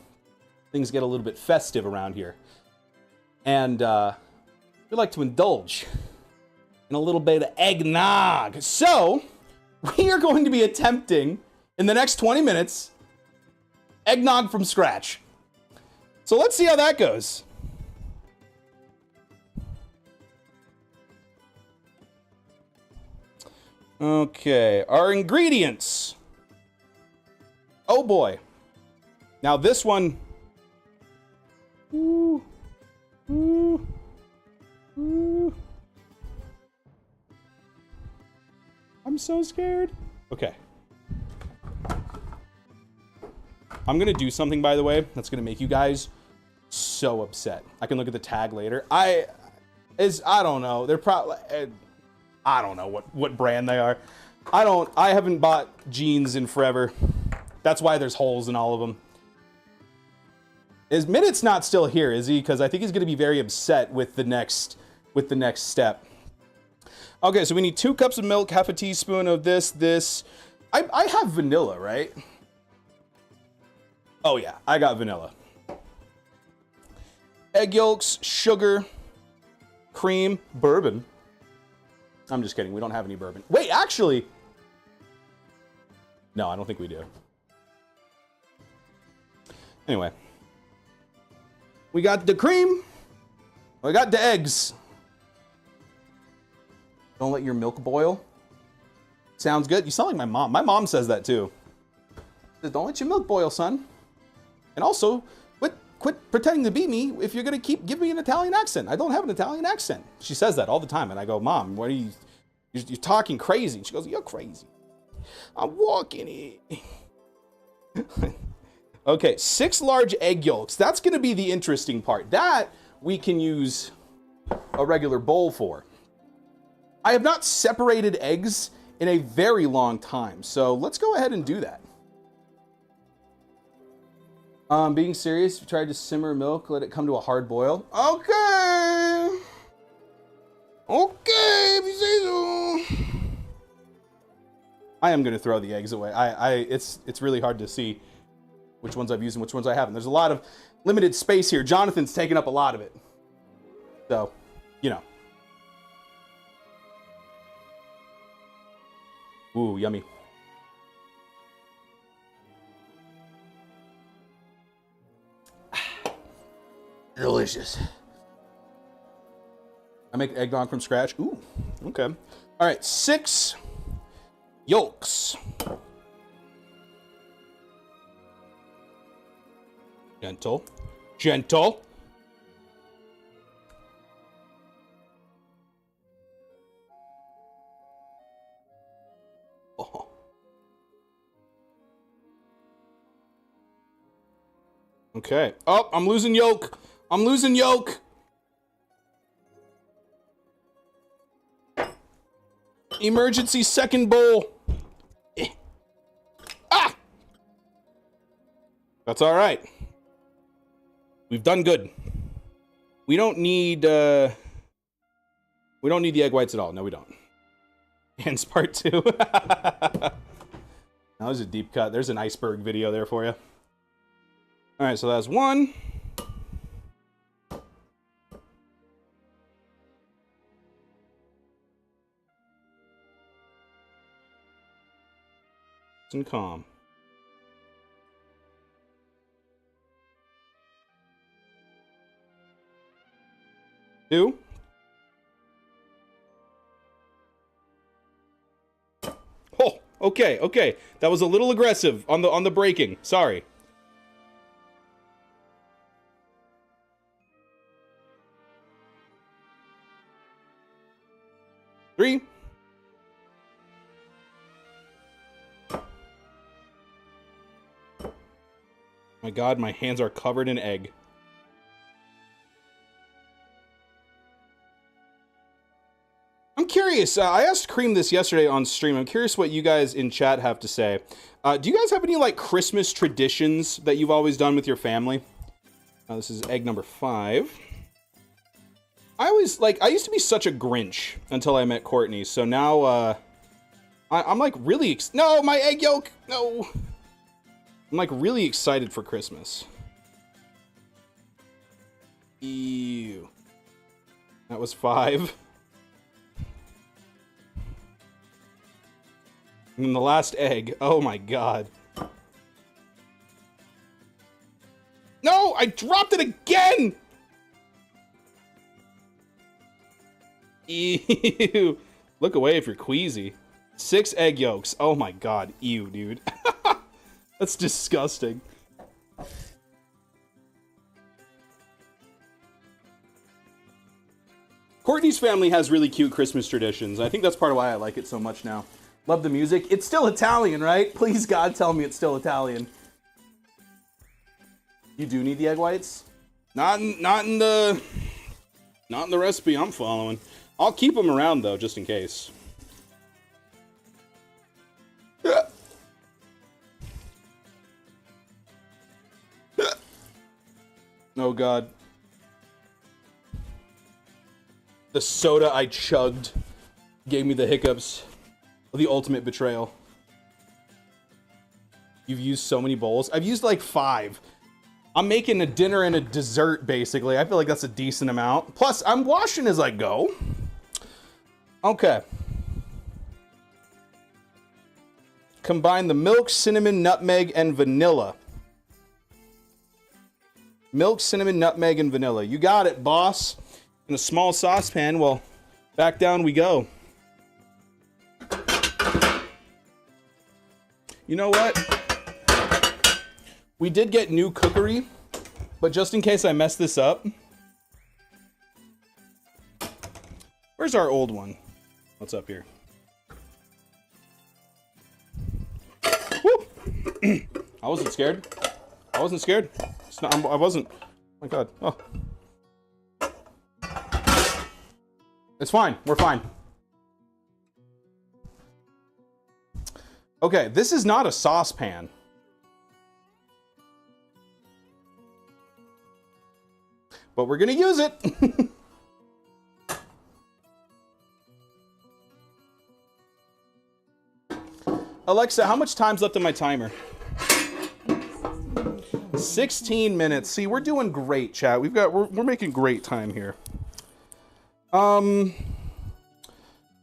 things get a little bit festive around here. And we like to indulge in a little bit of eggnog. So we are going to be attempting in the next 20 minutes eggnog from scratch. So let's see how that goes. Okay, our ingredients. Oh boy. Now this one. Ooh. Ooh. Ooh. I'm so scared. Okay. I'm gonna do something, by the way, that's gonna make you guys so upset. I can look at the tag later. I don't know. They're probably, I don't know what brand they are. I haven't bought jeans in forever. That's why there's holes in all of them. Is Minut's not still here, is he? Because I think he's gonna be very upset with the next step. Okay, so we need 2 cups of milk, half a teaspoon of this. I have vanilla, right? Oh yeah, I got vanilla. Egg yolks, sugar, cream, bourbon. I'm just kidding, we don't have any bourbon. Wait, actually. No, I don't think we do. Anyway. We got the cream. We got the eggs. Don't let your milk boil. Sounds good. You sound like my mom. My mom says that too. Says, don't let your milk boil, son. And also, quit pretending to be me if you're gonna give me an Italian accent. I don't have an Italian accent. She says that all the time, and I go, Mom, what are you're talking crazy. And she goes, you're crazy. I'm walking it. Okay, 6 large egg yolks. That's gonna be the interesting part. That we can use a regular bowl for. I have not separated eggs in a very long time, so let's go ahead and do that. Being serious, if you tried to simmer milk, let it come to a hard boil. Okay. Okay, if you say so. I am gonna throw the eggs away. It's really hard to see which ones I've used and which ones I haven't. There's a lot of limited space here. Jonathan's taken up a lot of it. So, you know. Ooh, yummy. Delicious. I make eggnog from scratch. Ooh, okay. All right, 6 yolks. Gentle. Gentle. Oh. Okay. Oh, I'm losing yolk. I'm losing yolk. Emergency second bowl. Ah! That's all right. We've done good. We don't need the egg whites at all. No, we don't. Hands part 2. That was a deep cut. There's an iceberg video there for you. All right, so that's 1. And calm. 2. Oh, okay. That was a little aggressive on the braking. Sorry. 3. My God, my hands are covered in egg. curious. I asked Cream this yesterday on stream. I'm curious what you guys in chat have to say. Do you guys have any like Christmas traditions that you've always done with your family? This is egg number 5. I used to be such a Grinch until I met Courtney. So now, I'm like really, no, my egg yolk, no. I'm like really excited for Christmas. Ew. That was 5. And then the last egg, oh my God. No, I dropped it again! Ew. Look away if you're queasy. 6 egg yolks. Oh my God. Ew, dude. That's disgusting. Courtney's family has really cute Christmas traditions. I think that's part of why I like it so much now. Love the music. It's still Italian, right? Please, God, tell me it's still Italian. You do need the egg whites? Not in the recipe I'm following. I'll keep them around though, just in case. Oh God. The soda I chugged gave me the hiccups. The ultimate betrayal. You've used so many bowls. I've used like 5. I'm making a dinner and a dessert, basically. I feel like that's a decent amount. Plus, I'm washing as I go. Okay. Combine the milk, cinnamon, nutmeg, and vanilla. Milk, cinnamon, nutmeg, and vanilla. You got it, boss. In a small saucepan, well, back down we go. You know what? We did get new cookery, but just in case I mess this up. Where's our old one? What's up here? Woo! I wasn't scared. I wasn't scared. It's not, I wasn't. Oh my God. Oh. It's fine. We're fine. Okay, this is not a saucepan. But we're gonna use it. Alexa, how much time's left on my timer? 16 minutes. See, we're doing great, chat. We're making great time here. Okay.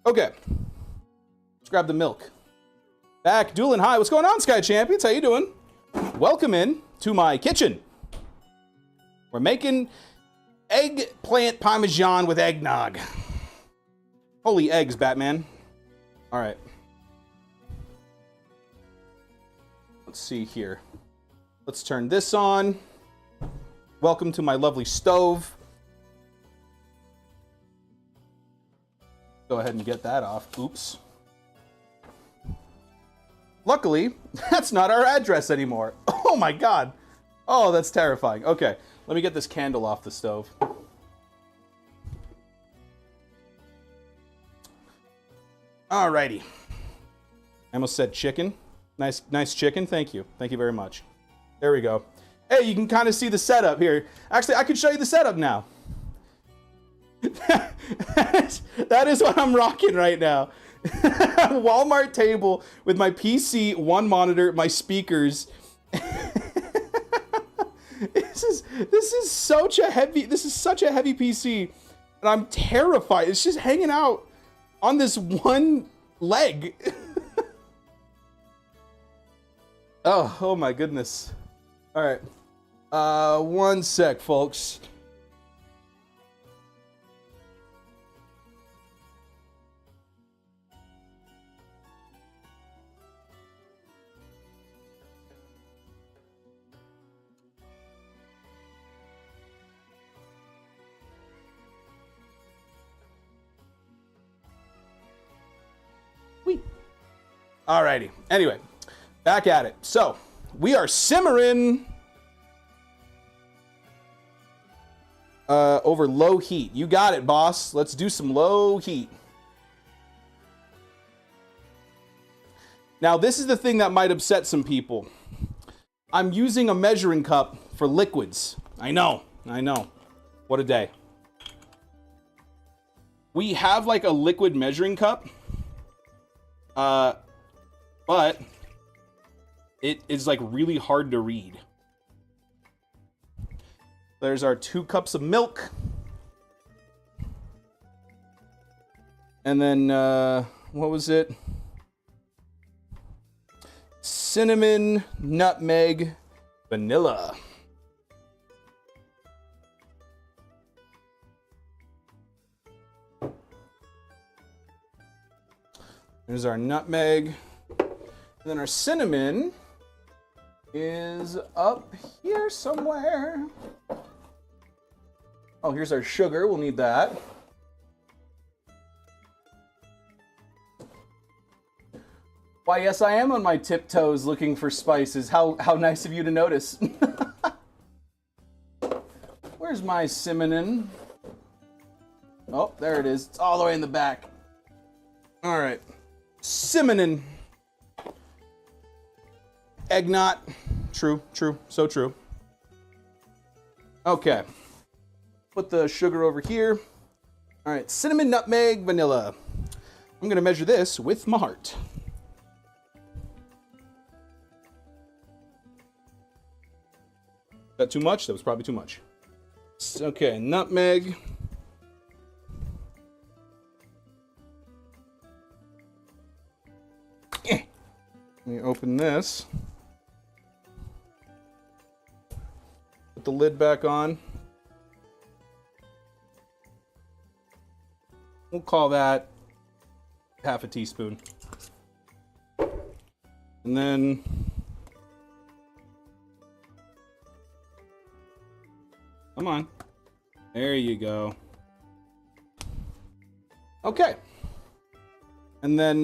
Let's grab the milk. Back, Dewlan, hi. What's going on, Sky Champions? How you doing? Welcome in to my kitchen. We're making eggplant parmesan with eggnog. Holy eggs, Batman. All right. Let's see here. Let's turn this on. Welcome to my lovely stove. Go ahead and get that off. Oops. Luckily, that's not our address anymore. Oh my God. Oh, that's terrifying. Okay, let me get this candle off the stove. Alrighty. I almost said chicken. Nice chicken. Thank you. Thank you very much. There we go. Hey, you can kind of see the setup here. Actually, I can show you the setup now. That is what I'm rocking right now. Walmart table with my PC, one monitor, my speakers. This is such a heavy PC, and I'm terrified. It's just hanging out on this one leg. Oh my goodness. All right. One sec, folks. Alrighty. Anyway, back at it. So, we are simmering over low heat. You got it, boss. Let's do some low heat. Now, this is the thing that might upset some people. I'm using a measuring cup for liquids. I know. What a day. We have like a liquid measuring cup, but it is like really hard to read. There's our 2 cups of milk. And then, what was it? Cinnamon, nutmeg, vanilla. There's our nutmeg. And then our cinnamon is up here somewhere. Oh, here's our sugar. We'll need that. Why, yes, I am on my tiptoes looking for spices. How nice of you to notice. Where's my cinnamon? Oh, there it is. It's all the way in the back. All right. Cinnamon. Egg knot. True, so true. Okay. Put the sugar over here. All right, cinnamon, nutmeg, vanilla. I'm gonna measure this with my heart. That too much? That was probably too much. Okay, nutmeg. Let me open this. Put the lid back on. We'll call that half a teaspoon. And then come on. There you go. Okay. And then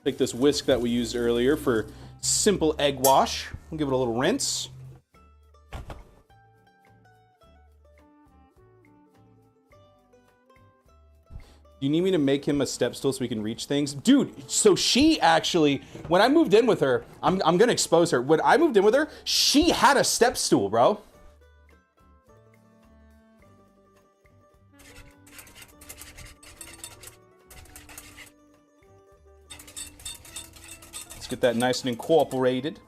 take this whisk that we used earlier for simple egg wash. We'll give it a little rinse. You need me to make him a step stool so we can reach things? Dude, so she actually, when I moved in with her, I'm gonna expose her. When I moved in with her, she had a step stool, bro. Let's get that nice and incorporated.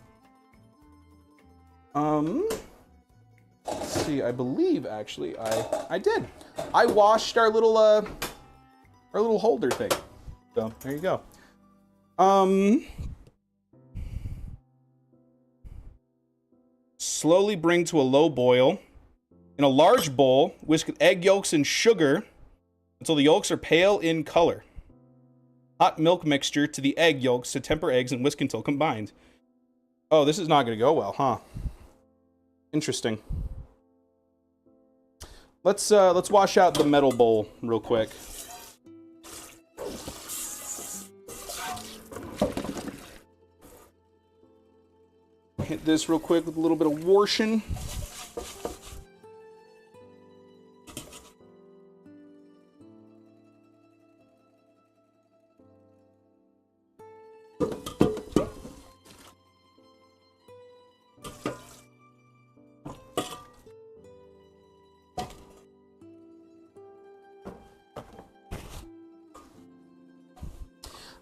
Let's see, I believe actually I did. I washed our little holder thing. So there you go. Slowly bring to a low boil. In a large bowl, whisk egg yolks and sugar until the yolks are pale in color. Hot milk mixture to the egg yolks to temper eggs and whisk until combined. Oh, this is not going to go well, huh? Interesting. Let's wash out the metal bowl real quick. Hit this real quick with a little bit of washing.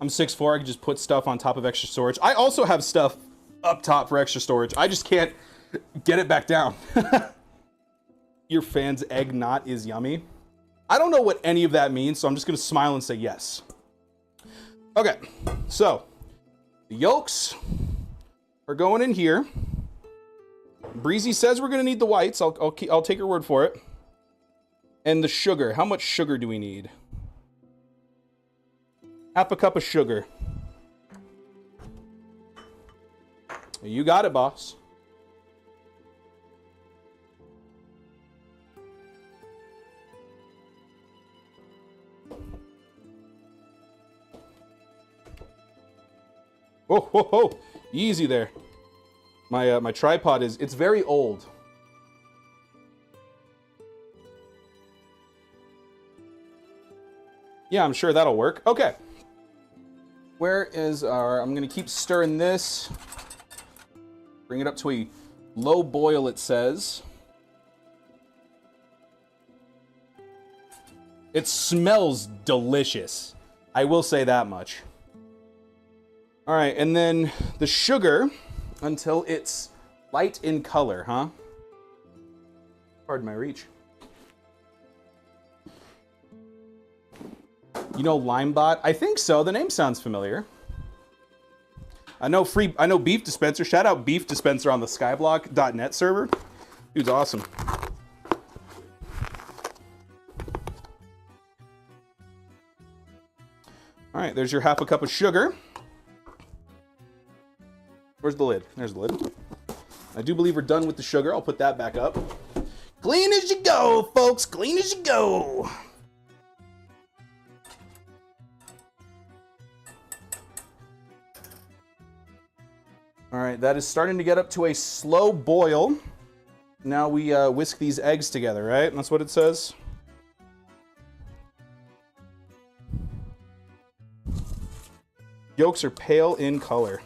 I'm 6'4", I can just put stuff on top of extra storage. I also have stuff up top for extra storage. I just can't get it back down. Your fan's egg knot is yummy. I don't know what any of that means, so I'm just gonna smile and say yes. Okay, so the yolks are going in here. Breezy says we're gonna need the whites. I'll take her word for it. And the sugar. How much sugar do we need? Half a cup of sugar. You got it, boss. Oh, ho, ho. Easy there. My tripod it's very old. Yeah, I'm sure that'll work. Okay. Where is our... I'm going to keep stirring this. Bring it up to a low boil, it says. It smells delicious. I will say that much. All right, and then the sugar until it's light in color, huh? Pardon my reach. You know Limebot? I think so. The name sounds familiar. I know Beef Dispenser. Shout out Beef Dispenser on the skyblock.net server. Dude's awesome. All right, there's your half a cup of sugar. Where's the lid? There's the lid. I do believe we're done with the sugar. I'll put that back up. Clean as you go, folks. Clean as you go. All right, that is starting to get up to a slow boil. Now we whisk these eggs together, right? That's what it says. Yolks are pale in color.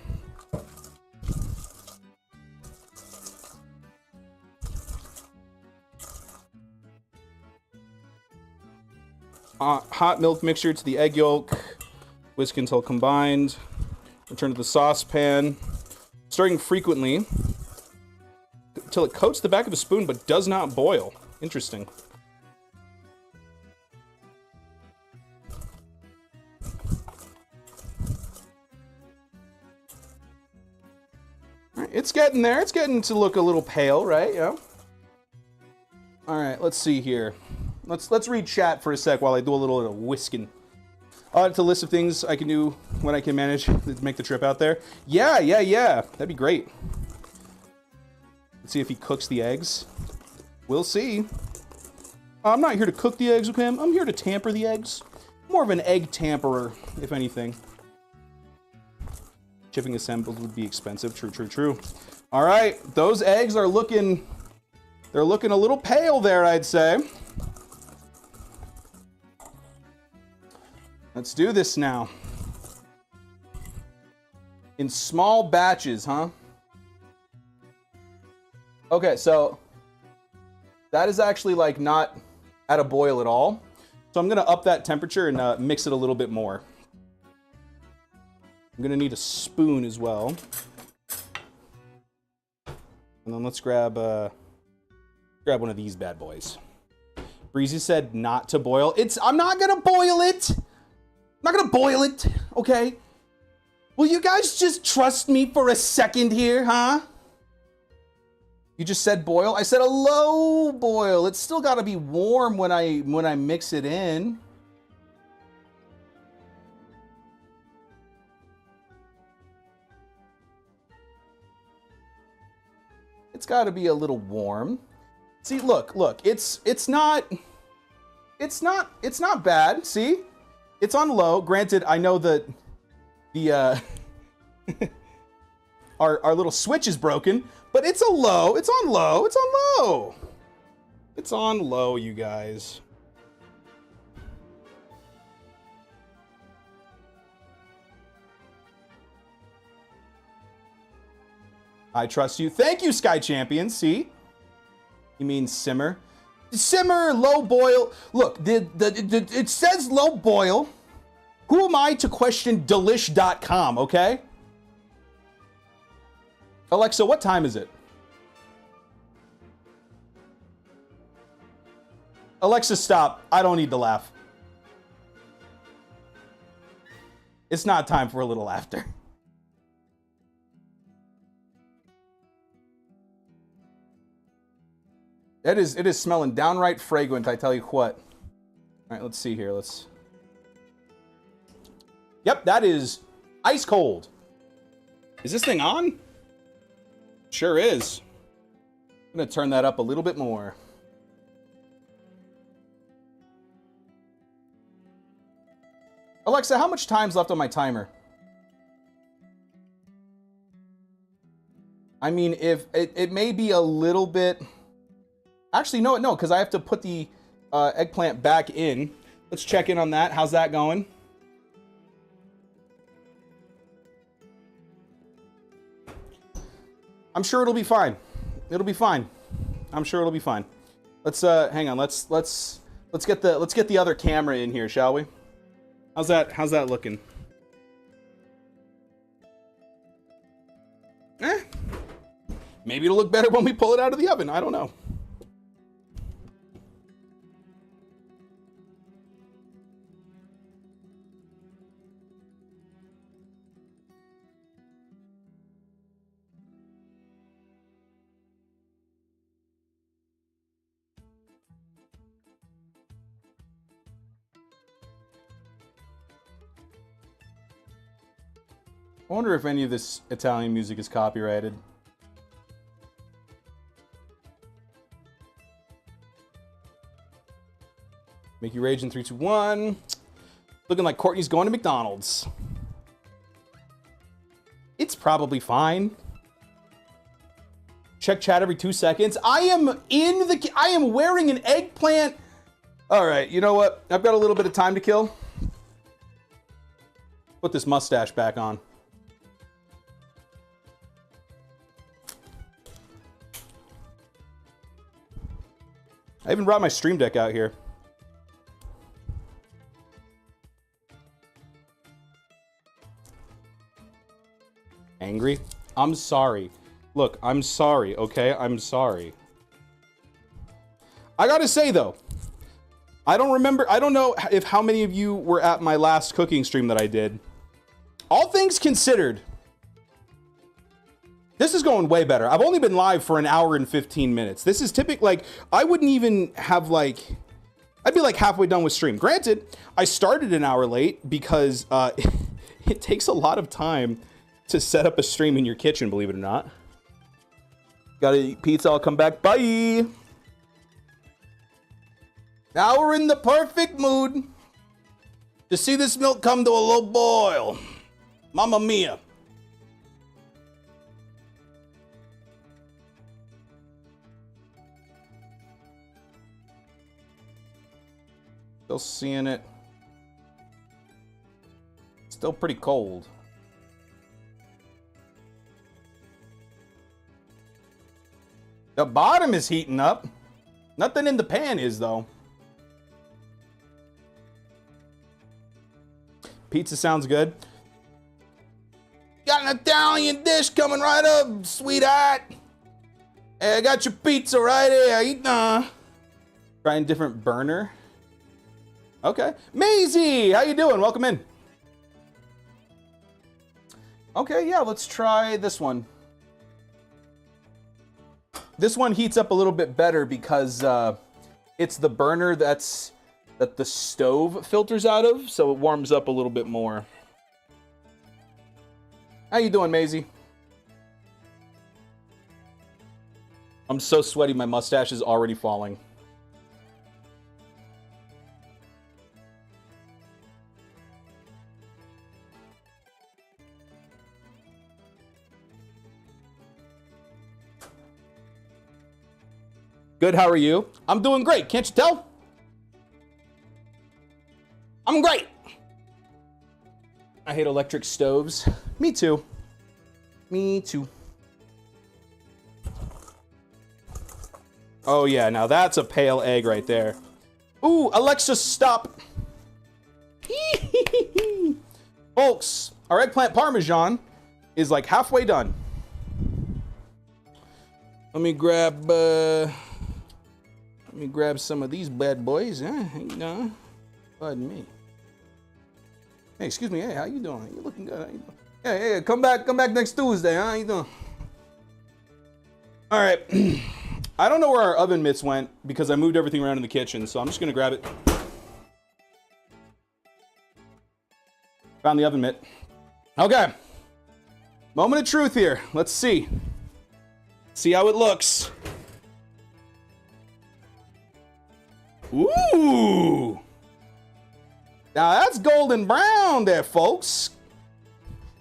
Hot milk mixture to the egg yolk. Whisk until combined. Return to the saucepan. Stirring frequently until it coats the back of a spoon but does not boil. Interesting. All right, it's getting there. It's getting to look a little pale, right? Yeah. All right, let's see here. Let's read chat for a sec while I do a little whisking. It's a list of things I can do when I can manage to make the trip out there. Yeah. That'd be great. Let's see if he cooks the eggs. We'll see. I'm not here to cook the eggs with him. I'm here to tamper the eggs. More of an egg tamperer, if anything. Shipping assembled would be expensive. True. All right, those eggs are looking... They're looking a little pale there, I'd say. Let's do this now. In small batches, huh? Okay, so that is actually like not at a boil at all. So I'm gonna up that temperature and mix it a little bit more. I'm gonna need a spoon as well. And then let's grab one of these bad boys. Breezy said not to boil. I'm not gonna boil it. I'm not gonna boil it, okay? Will you guys just trust me for a second here, huh? You just said boil? I said a low boil. It's still gotta be warm when I mix it in. It's gotta be a little warm. See, look, it's not bad, see? It's on low. Granted, I know that the our little switch is broken, but it's on low. It's on low, you guys. I trust you. Thank you, Sky Champion. See? You mean simmer? Simmer, low boil. Look, it says low boil. Who am I to question delish.com, okay? Alexa, what time is it? Alexa, stop. I don't need to laugh. It's not time for a little laughter. It is smelling downright fragrant, I tell you what. All right, let's see here. Yep, that is ice cold. Is this thing on? Sure is. I'm gonna turn that up a little bit more. Alexa, how much time's left on my timer? I mean, if it may be a little bit... Actually, no, because I have to put the eggplant back in. Let's check in on that. How's that going? I'm sure it'll be fine. It'll be fine. I'm sure it'll be fine. Let's hang on. Let's get the other camera in here, shall we? How's that looking? Maybe it'll look better when we pull it out of the oven. I don't know. I wonder if any of this Italian music is copyrighted. Make you rage in 3, 2, 1. Looking like Courtney's going to McDonald's. It's probably fine. Check chat every 2 seconds. I am wearing an eggplant. All right, you know what? I've got a little bit of time to kill. Put this mustache back on. I even brought my stream deck out here. Angry? I'm sorry. Look, I'm sorry, okay? I'm sorry. I gotta say, though, I don't know if how many of you were at my last cooking stream that I did. All things considered, this is going way better. I've only been live for an hour and 15 minutes. This is typical, like, I wouldn't even have, like, I'd be, like, halfway done with stream. Granted, I started an hour late because it takes a lot of time to set up a stream in your kitchen, believe it or not. Gotta eat pizza, I'll come back. Bye! Now we're in the perfect mood to see this milk come to a low boil. Mamma mia. Still seeing it. Still pretty cold. The bottom is heating up. Nothing in the pan is, though. Pizza sounds good. Got an Italian dish coming right up, sweetheart. Hey, I got your pizza right here. Eat now. Trying different burner. Okay. Maisie, how you doing? Welcome in. Okay, yeah, let's try this one. This one heats up a little bit better because it's the burner that the stove filters out of, so it warms up a little bit more. How you doing, Maisie? I'm so sweaty, my mustache is already falling. Good, how are you? I'm doing great, can't you tell? I'm great. I hate electric stoves. Me too. Me too. Oh yeah, now that's a pale egg right there. Ooh, Alexa, stop. Folks, our eggplant parmesan is like halfway done. Let me grab some of these bad boys. Pardon me. Hey, excuse me. Hey, how you doing? You looking good? How you doing? Hey, come back next Tuesday, huh? How you doing? All right. I don't know where our oven mitts went because I moved everything around in the kitchen, so I'm just gonna grab it. Found the oven mitt. Okay. Moment of truth here. Let's see. See how it looks. Ooh. Now that's golden brown there, folks.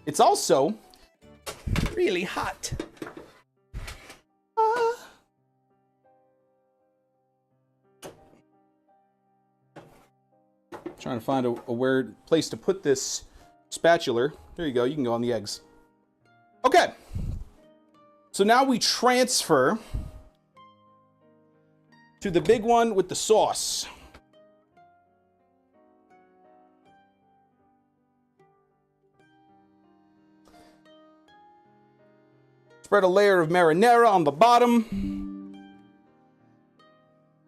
It's also really hot. Trying to find a weird place to put this spatula. There you go. You can go on the eggs. Okay. So now we transfer to the big one with the sauce. Spread a layer of marinara on the bottom.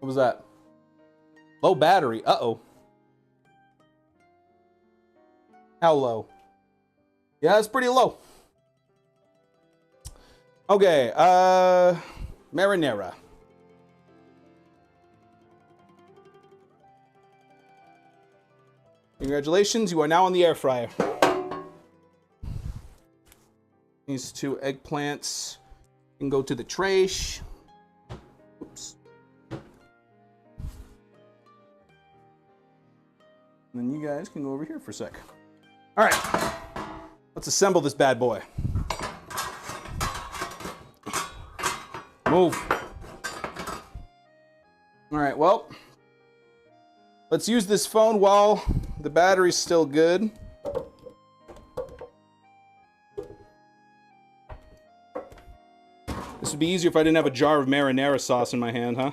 What was that? Low battery. Uh-oh. How low? Yeah, it's pretty low. Okay, marinara. Congratulations, you are now on the air fryer. These 2 eggplants can go to the trash. Oops. And then you guys can go over here for a sec. All right, let's assemble this bad boy. Move. All right, well, let's use this phone while the battery's still good. This would be easier if I didn't have a jar of marinara sauce in my hand, huh?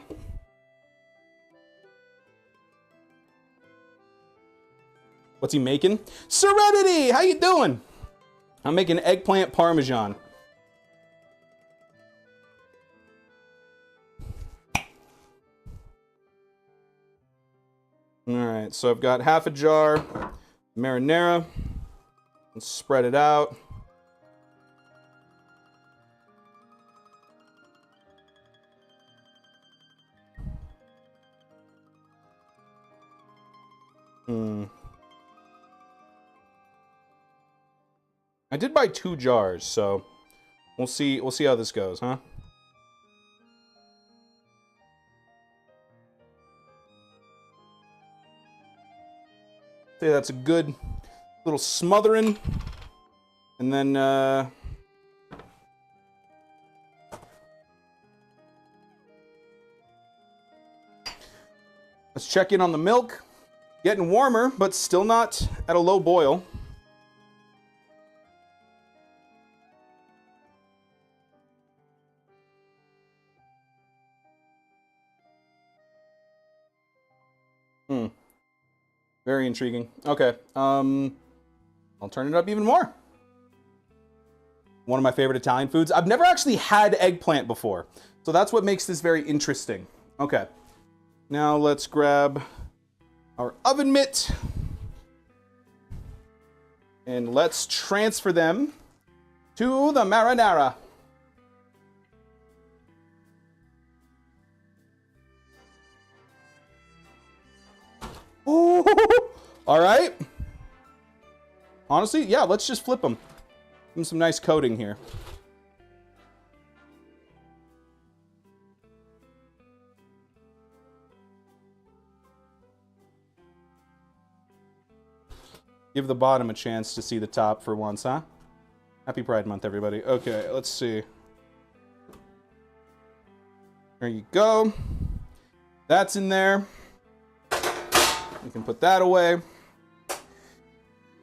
What's he making? Serenity, how you doing? I'm making eggplant parmesan. All right, so I've got half a jar of marinara. Let's spread it out. I did buy 2 jars, so we'll see how this goes, huh? Say that's a good little smothering. And then let's check in on the milk. Getting warmer, but still not at a low boil. Very intriguing. Okay. I'll turn it up even more. One of my favorite Italian foods. I've never actually had eggplant before, so that's what makes this very interesting. Okay. Now let's grab our oven mitt and let's transfer them to the marinara. Ooh, all right. Honestly, yeah, let's just flip them. Give them some nice coating here. Give the bottom a chance to see the top for once, huh? Happy Pride Month, everybody. Okay, let's see. There you go. That's in there. You can put that away.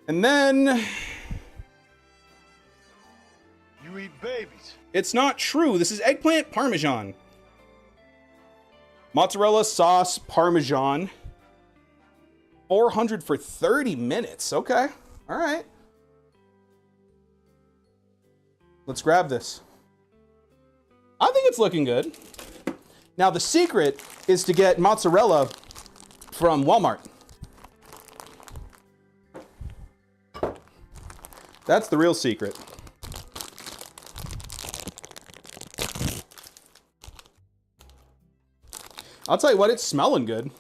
And then... You eat babies. It's not true. This is eggplant parmesan. Mozzarella sauce parmesan. 400 for 30 minutes. Okay. All right. Let's grab this. I think it's looking good. Now, the secret is to get mozzarella from Walmart. That's the real secret. I'll tell you what, it's smelling good.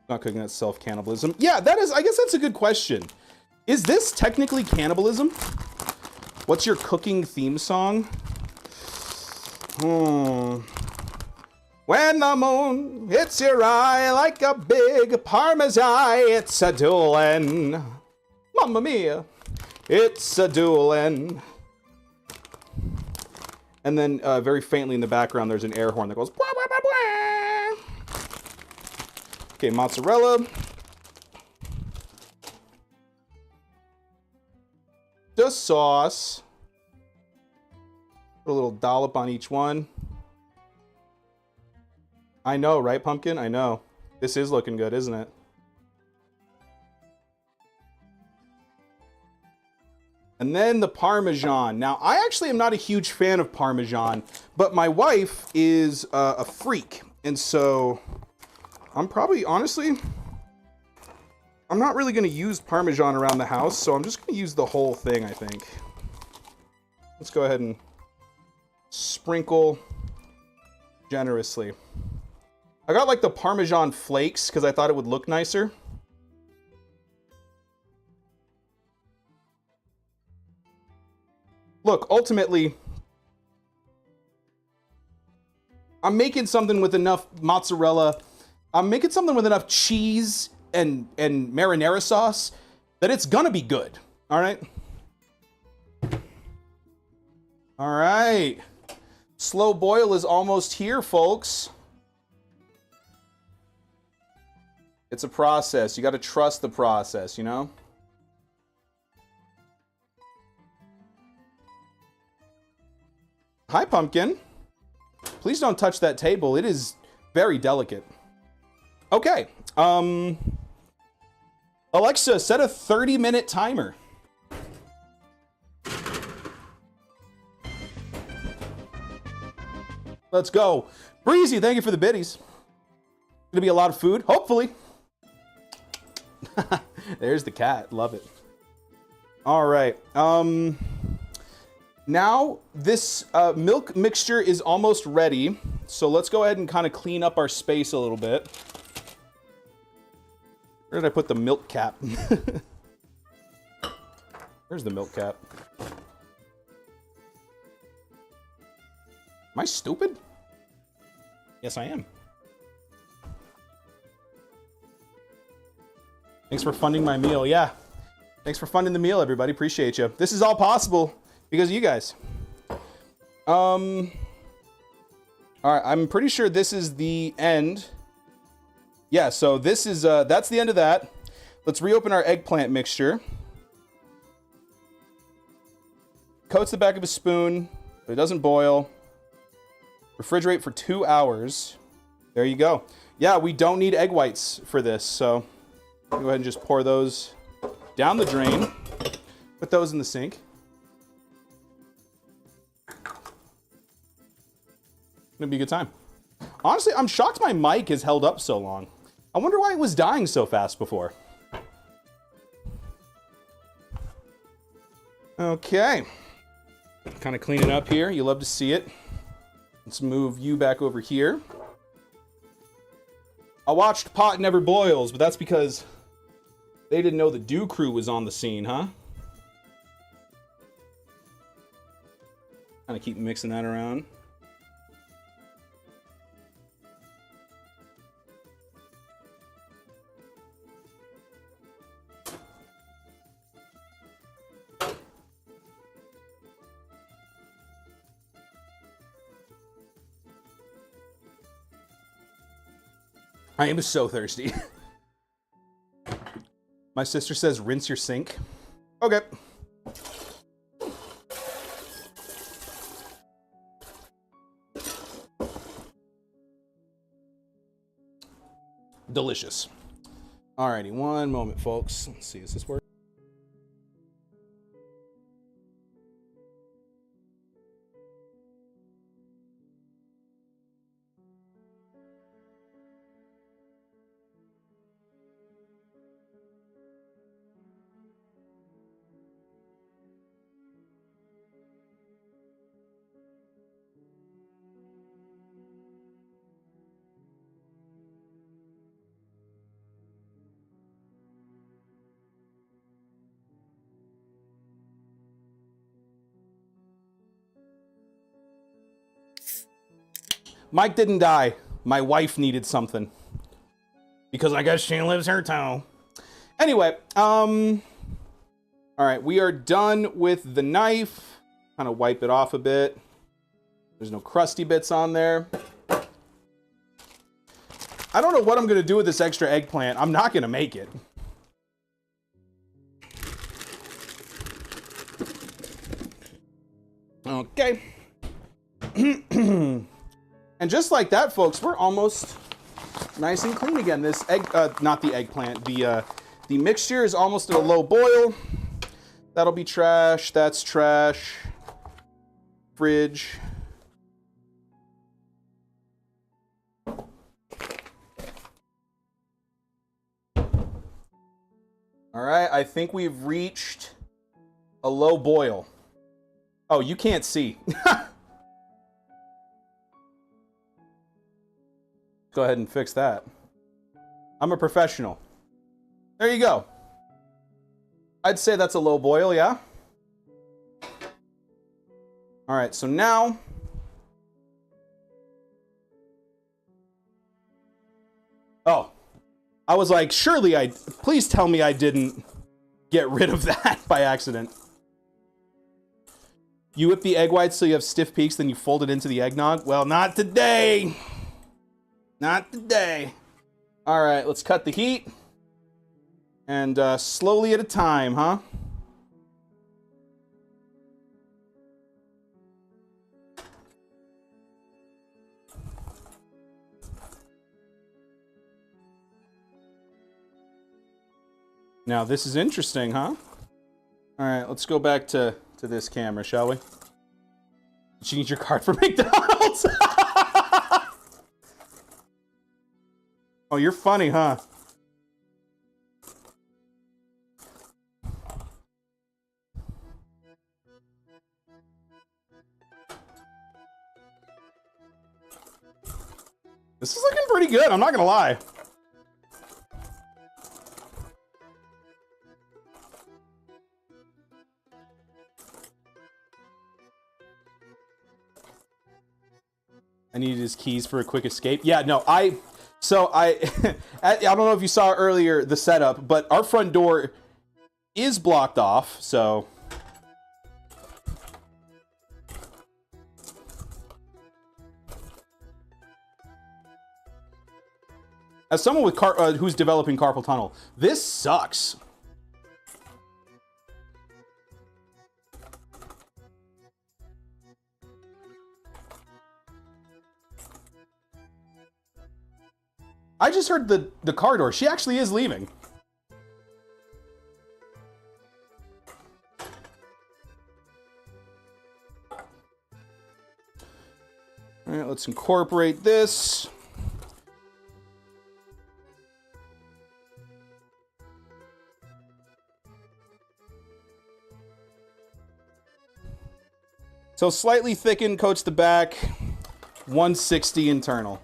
Not cooking, that's self-cannibalism. Yeah, that is, I guess that's a good question. Is this technically cannibalism? What's your cooking theme song? When the moon hits your eye like a big parmesan, it's a Dewlan. Mamma mia, it's a Dewlan. And then very faintly in the background, there's an air horn that goes. Blah, blah, blah, blah. Okay, mozzarella. the sauce. Put a little dollop on each one. I know, right, Pumpkin? I know. This is looking good, isn't it? And then the Parmesan. Now, I actually am not a huge fan of Parmesan, but my wife is a freak. And so I'm probably, honestly, I'm not really going to use Parmesan around the house, so I'm just going to use the whole thing, I think. Let's go ahead and sprinkle generously. I got like the Parmesan flakes because I thought it would look nicer. Look, ultimately, I'm making something with enough mozzarella. I'm making something with enough cheese and marinara sauce that it's gonna be good. All right. All right. Slow boil is almost here, folks. It's a process. You got to trust the process, you know? Hi, Pumpkin. Please don't touch that table. It is very delicate. Okay. Alexa, set a 30-minute timer. Let's go. Breezy, thank you for the biddies. Gonna be a lot of food, hopefully. There's the cat. Love it. All right. Now this milk mixture is almost ready. So let's go ahead and kind of clean up our space a little bit. Where did I put the milk cap? There's the milk cap. Am I stupid? Yes, I am. Thanks for funding my meal. Yeah. Thanks for funding the meal, everybody. Appreciate you. This is all possible because of you guys. All right. I'm pretty sure this is the end. Yeah. So this is, that's the end of that. Let's reopen our eggplant mixture. Coats the back of a spoon, but it doesn't boil. Refrigerate for 2 hours. There you go. Yeah, we don't need egg whites for this, so go ahead and just pour those down the drain. Put those in the sink. Gonna be a good time. Honestly, I'm shocked my mic has held up so long. I wonder why it was dying so fast before. Okay. Kind of clean it up here. You love to see it. Let's move you back over here. I watched Pot Never Boils, but that's because they didn't know the Dew Crew was on the scene, huh? Kind of keep mixing that around. I am so thirsty. My sister says rinse your sink. Okay. Delicious. Alrighty, one moment, folks. Let's see, is this working? Mike didn't die. My wife needed something. Because I guess she lives her town. Anyway, all right, we are done with the knife. Kind of wipe it off a bit. There's no crusty bits on there. I don't know what I'm going to do with this extra eggplant. I'm not going to make it. Okay. And just like that, folks, we're almost nice and clean again. This egg, not the eggplant, the mixture is almost at a low boil. That'll be trash. That's trash. Fridge. All right, I think we've reached a low boil. Oh, you can't see. Go ahead and fix that. I'm a professional. There you go. I'd say that's a low boil, yeah? All right, so now... Oh. I was like, surely please tell me I didn't get rid of that by accident. You whip the egg whites so you have stiff peaks, then you fold it into the eggnog? Well, not today. Not today. All right, let's cut the heat. And slowly at a time, huh? Now, this is interesting, huh? All right, let's go back to this camera, shall we? Did you need your card for McDonald's? Oh, you're funny, huh? This is looking pretty good, I'm not gonna lie. I needed his keys for a quick escape. Yeah, no, I don't know if you saw earlier the setup, but our front door is blocked off, so. As someone with who's developing carpal tunnel, this sucks. I just heard the car door. She actually is leaving. All right, let's incorporate this. So slightly thickened, coats the back, 160 internal.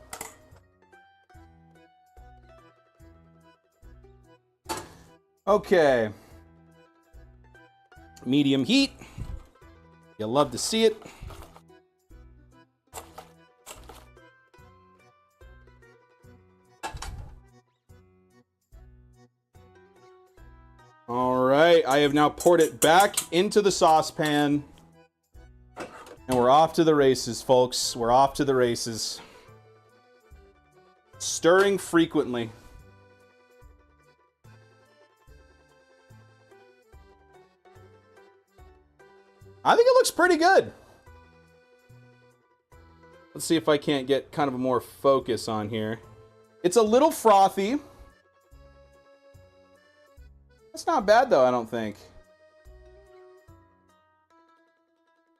Okay. Medium heat. You'll love to see it. All right, I have now poured it back into the saucepan. And we're off to the races, folks. We're off to the races. Stirring frequently. I think it looks pretty good. Let's see if I can't get kind of a more focus on here. It's a little frothy. That's not bad though, I don't think.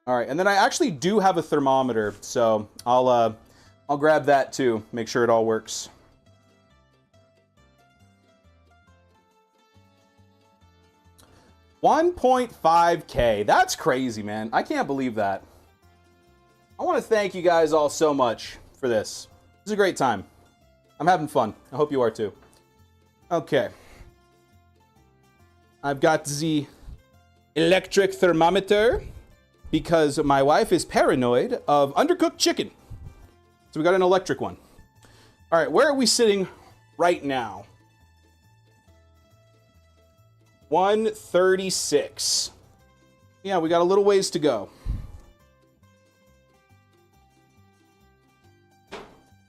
All right, and then I actually do have a thermometer, so I'll grab that too, make sure it all works. $1.5K. That's crazy, man. I can't believe that. I want to thank you guys all so much for this. It's a great time. I'm having fun. I hope you are too. Okay. I've got the electric thermometer because my wife is paranoid of undercooked chicken. So we got an electric one. All right, where are we sitting right now? 136. Yeah, we got a little ways to go.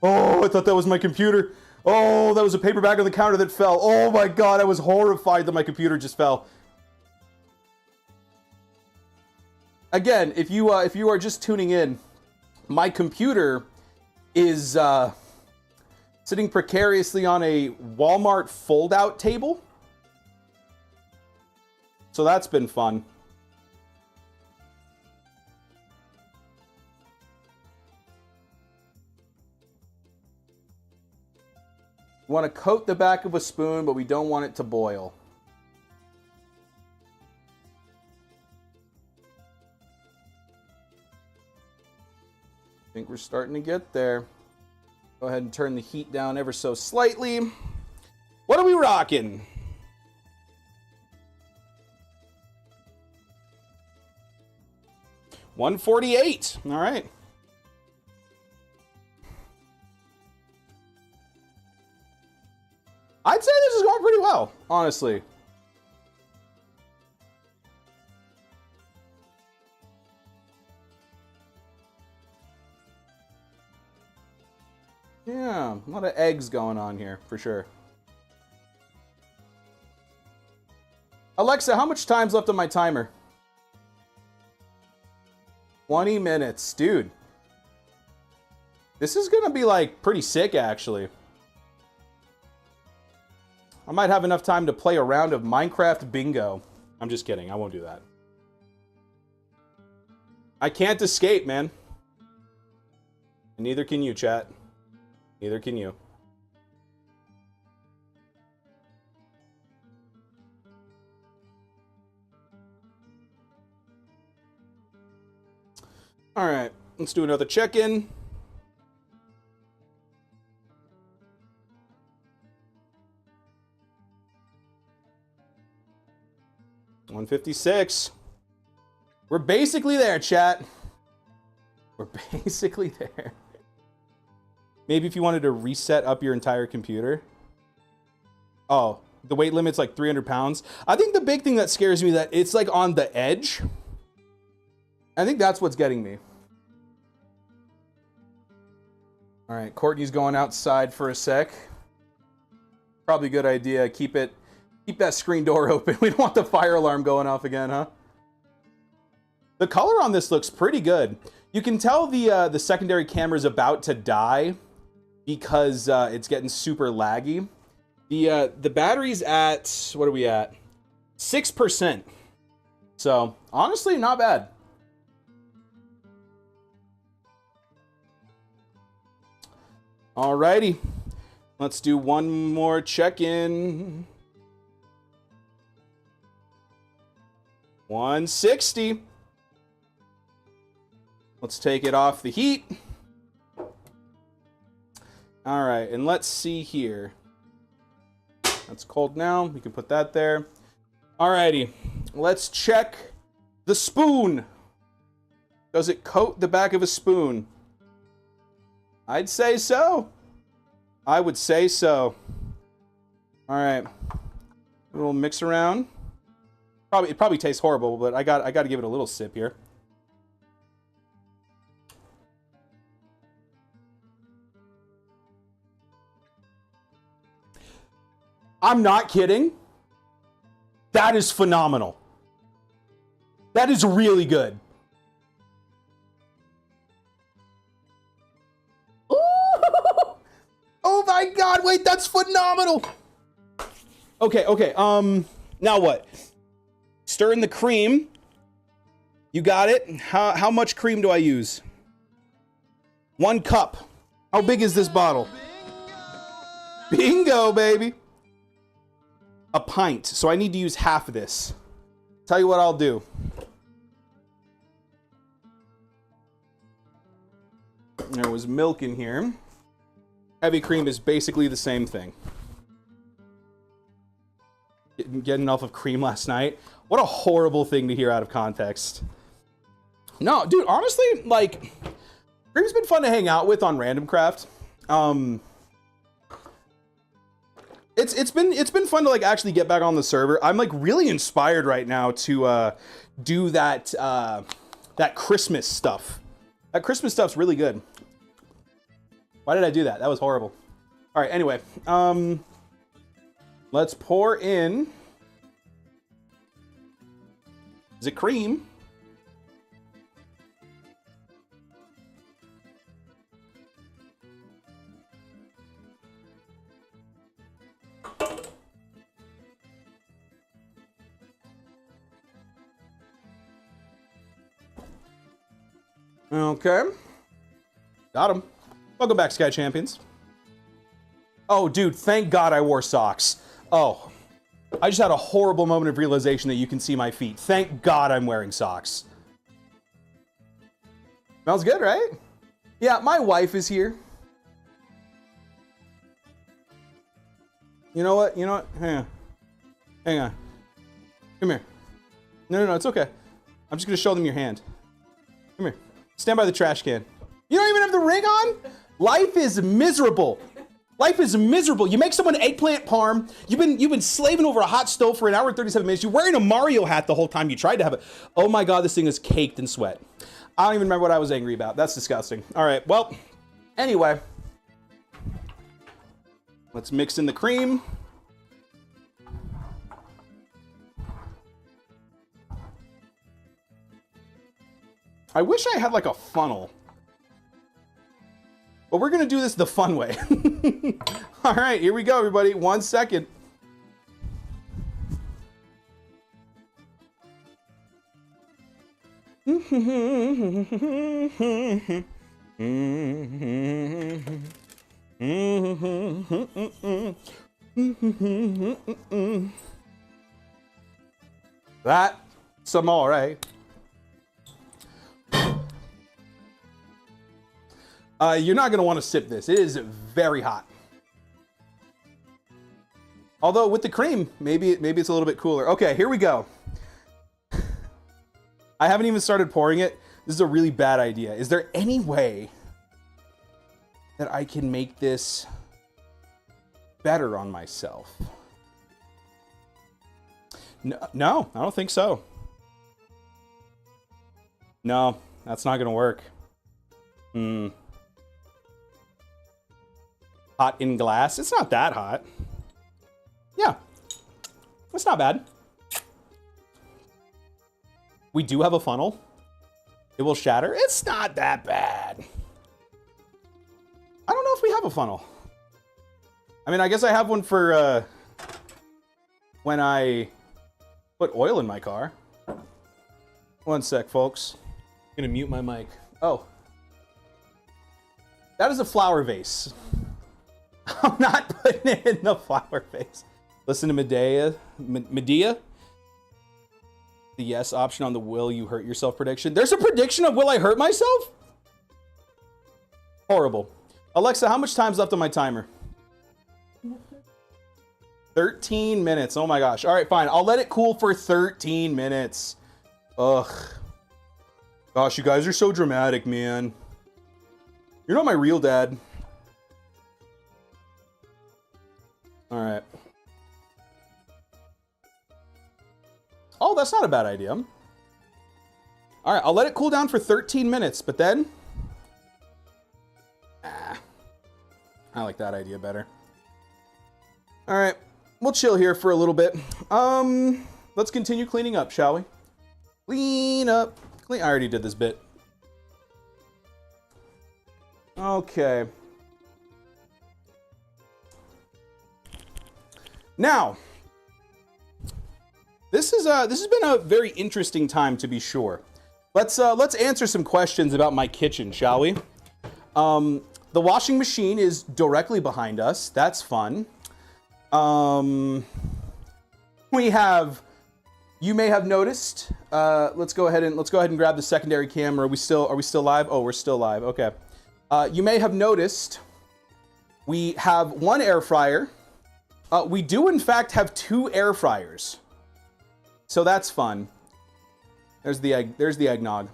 Oh, I thought that was my computer. Oh, that was a paper bag on the counter that fell. Oh my God, I was horrified that my computer just fell. Again, if you are just tuning in, my computer is sitting precariously on a Walmart fold-out table. So that's been fun. We want to coat the back of a spoon, but we don't want it to boil. I think we're starting to get there. Go ahead and turn the heat down ever so slightly. What are we rocking? $148. All right. I'd say this is going pretty well, honestly. Yeah, a lot of eggs going on here, for sure. Alexa, how much time's left on my timer? 20 minutes. Dude. This is going to be, like, pretty sick, actually. I might have enough time to play a round of Minecraft bingo. I'm just kidding. I won't do that. I can't escape, man. And neither can you, chat. Neither can you. All right. Let's do another check-in. $156. We're basically there, chat. We're basically there. Maybe if you wanted to reset up your entire computer. Oh, the weight limit's like 300 pounds. I think the big thing that scares me that it's like on the edge. I think that's what's getting me. All right, Courtney's going outside for a sec. Probably a good idea. Keep that screen door open. We don't want the fire alarm going off again, huh? The color on this looks pretty good. You can tell the secondary camera is about to die because it's getting super laggy. The battery's at, what are we at? 6%. So, honestly, not bad. Alrighty. Let's do one more check-in. 160. Let's take it off the heat. All right, and let's see here. That's cold now. We can put that there. All righty, let's check the spoon. Does it coat the back of a spoon? I'd say so. I would say so. All right, a little mix around. It probably tastes horrible, but I got to give it a little sip here. I'm not kidding. That is phenomenal. That is really good. Ooh! Oh my God, wait, that's phenomenal. Okay. Now what? Stir in the cream. You got it. How much cream do I use? 1 cup. How big is this bottle? Bingo, baby. A pint. So I need to use half of this. Tell you what I'll do. There was milk in here. Heavy cream is basically the same thing. Getting enough of cream last night. What a horrible thing to hear out of context. No, dude, honestly, like, cream's been fun to hang out with on Random Craft. It's been fun to like actually get back on the server. I'm like really inspired right now to do that that Christmas stuff. That Christmas stuff's really good. Why did I do that? That was horrible. All right, anyway, let's pour in. Is it cream? Okay. Got him. Welcome back, Sky Champions. Oh, dude, thank God I wore socks. Oh, I just had a horrible moment of realization that you can see my feet. Thank God I'm wearing socks. Smells good, right? Yeah, my wife is here. You know what? You know what? Hang on. Hang on. Come here. No, it's okay. I'm just gonna show them your hand. Come here. Stand by the trash can. You don't even have the ring on? Life is miserable. Life is miserable. You make someone eggplant parm. You've been slaving over a hot stove for an hour and 37 minutes. You're wearing a Mario hat the whole time you tried to have it. Oh my God, this thing is caked in sweat. I don't even remember what I was angry about. That's disgusting. All right, well, anyway. Let's mix in the cream. I wish I had like a funnel. But we're gonna do this the fun way. All right, here we go, everybody. 1 second. That's amore. You're not going to want to sip this. It is very hot. Although with the cream, maybe it's a little bit cooler. Okay, here we go. I haven't even started pouring it. This is a really bad idea. Is there any way that I can make this better on myself? No, I don't think so. No, that's not going to work. Hot in glass. It's not that hot. Yeah. It's not bad. We do have a funnel. It will shatter. It's not that bad. I don't know if we have a funnel. I mean, I guess I have one for when I put oil in my car. 1 sec, folks. I'm gonna mute my mic. Oh. That is a flower vase. I'm not putting it in the flower vase. Listen to Medea. The yes option on the will you hurt yourself prediction. There's a prediction of will I hurt myself? Horrible. Alexa, how much time's left on my timer? 13 minutes. Oh my gosh. All right, fine. I'll let it cool for 13 minutes. Ugh. Gosh, you guys are so dramatic, man. You're not my real dad. All right. Oh, that's not a bad idea. All right, I'll let it cool down for 13 minutes, but then... I like that idea better. All right, we'll chill here for a little bit. Let's continue cleaning up, shall we? Clean up. I already did this bit. Okay. Now, this has been a very interesting time, to be sure. Let's answer some questions about my kitchen, shall we? The washing machine is directly behind us. That's fun. We have, you may have noticed. Let's go ahead and grab the secondary camera. Are we still live? Oh, we're still live. Okay. You may have noticed we have one air fryer. We do in fact have 2 air fryers. So that's fun. There's the eggnog.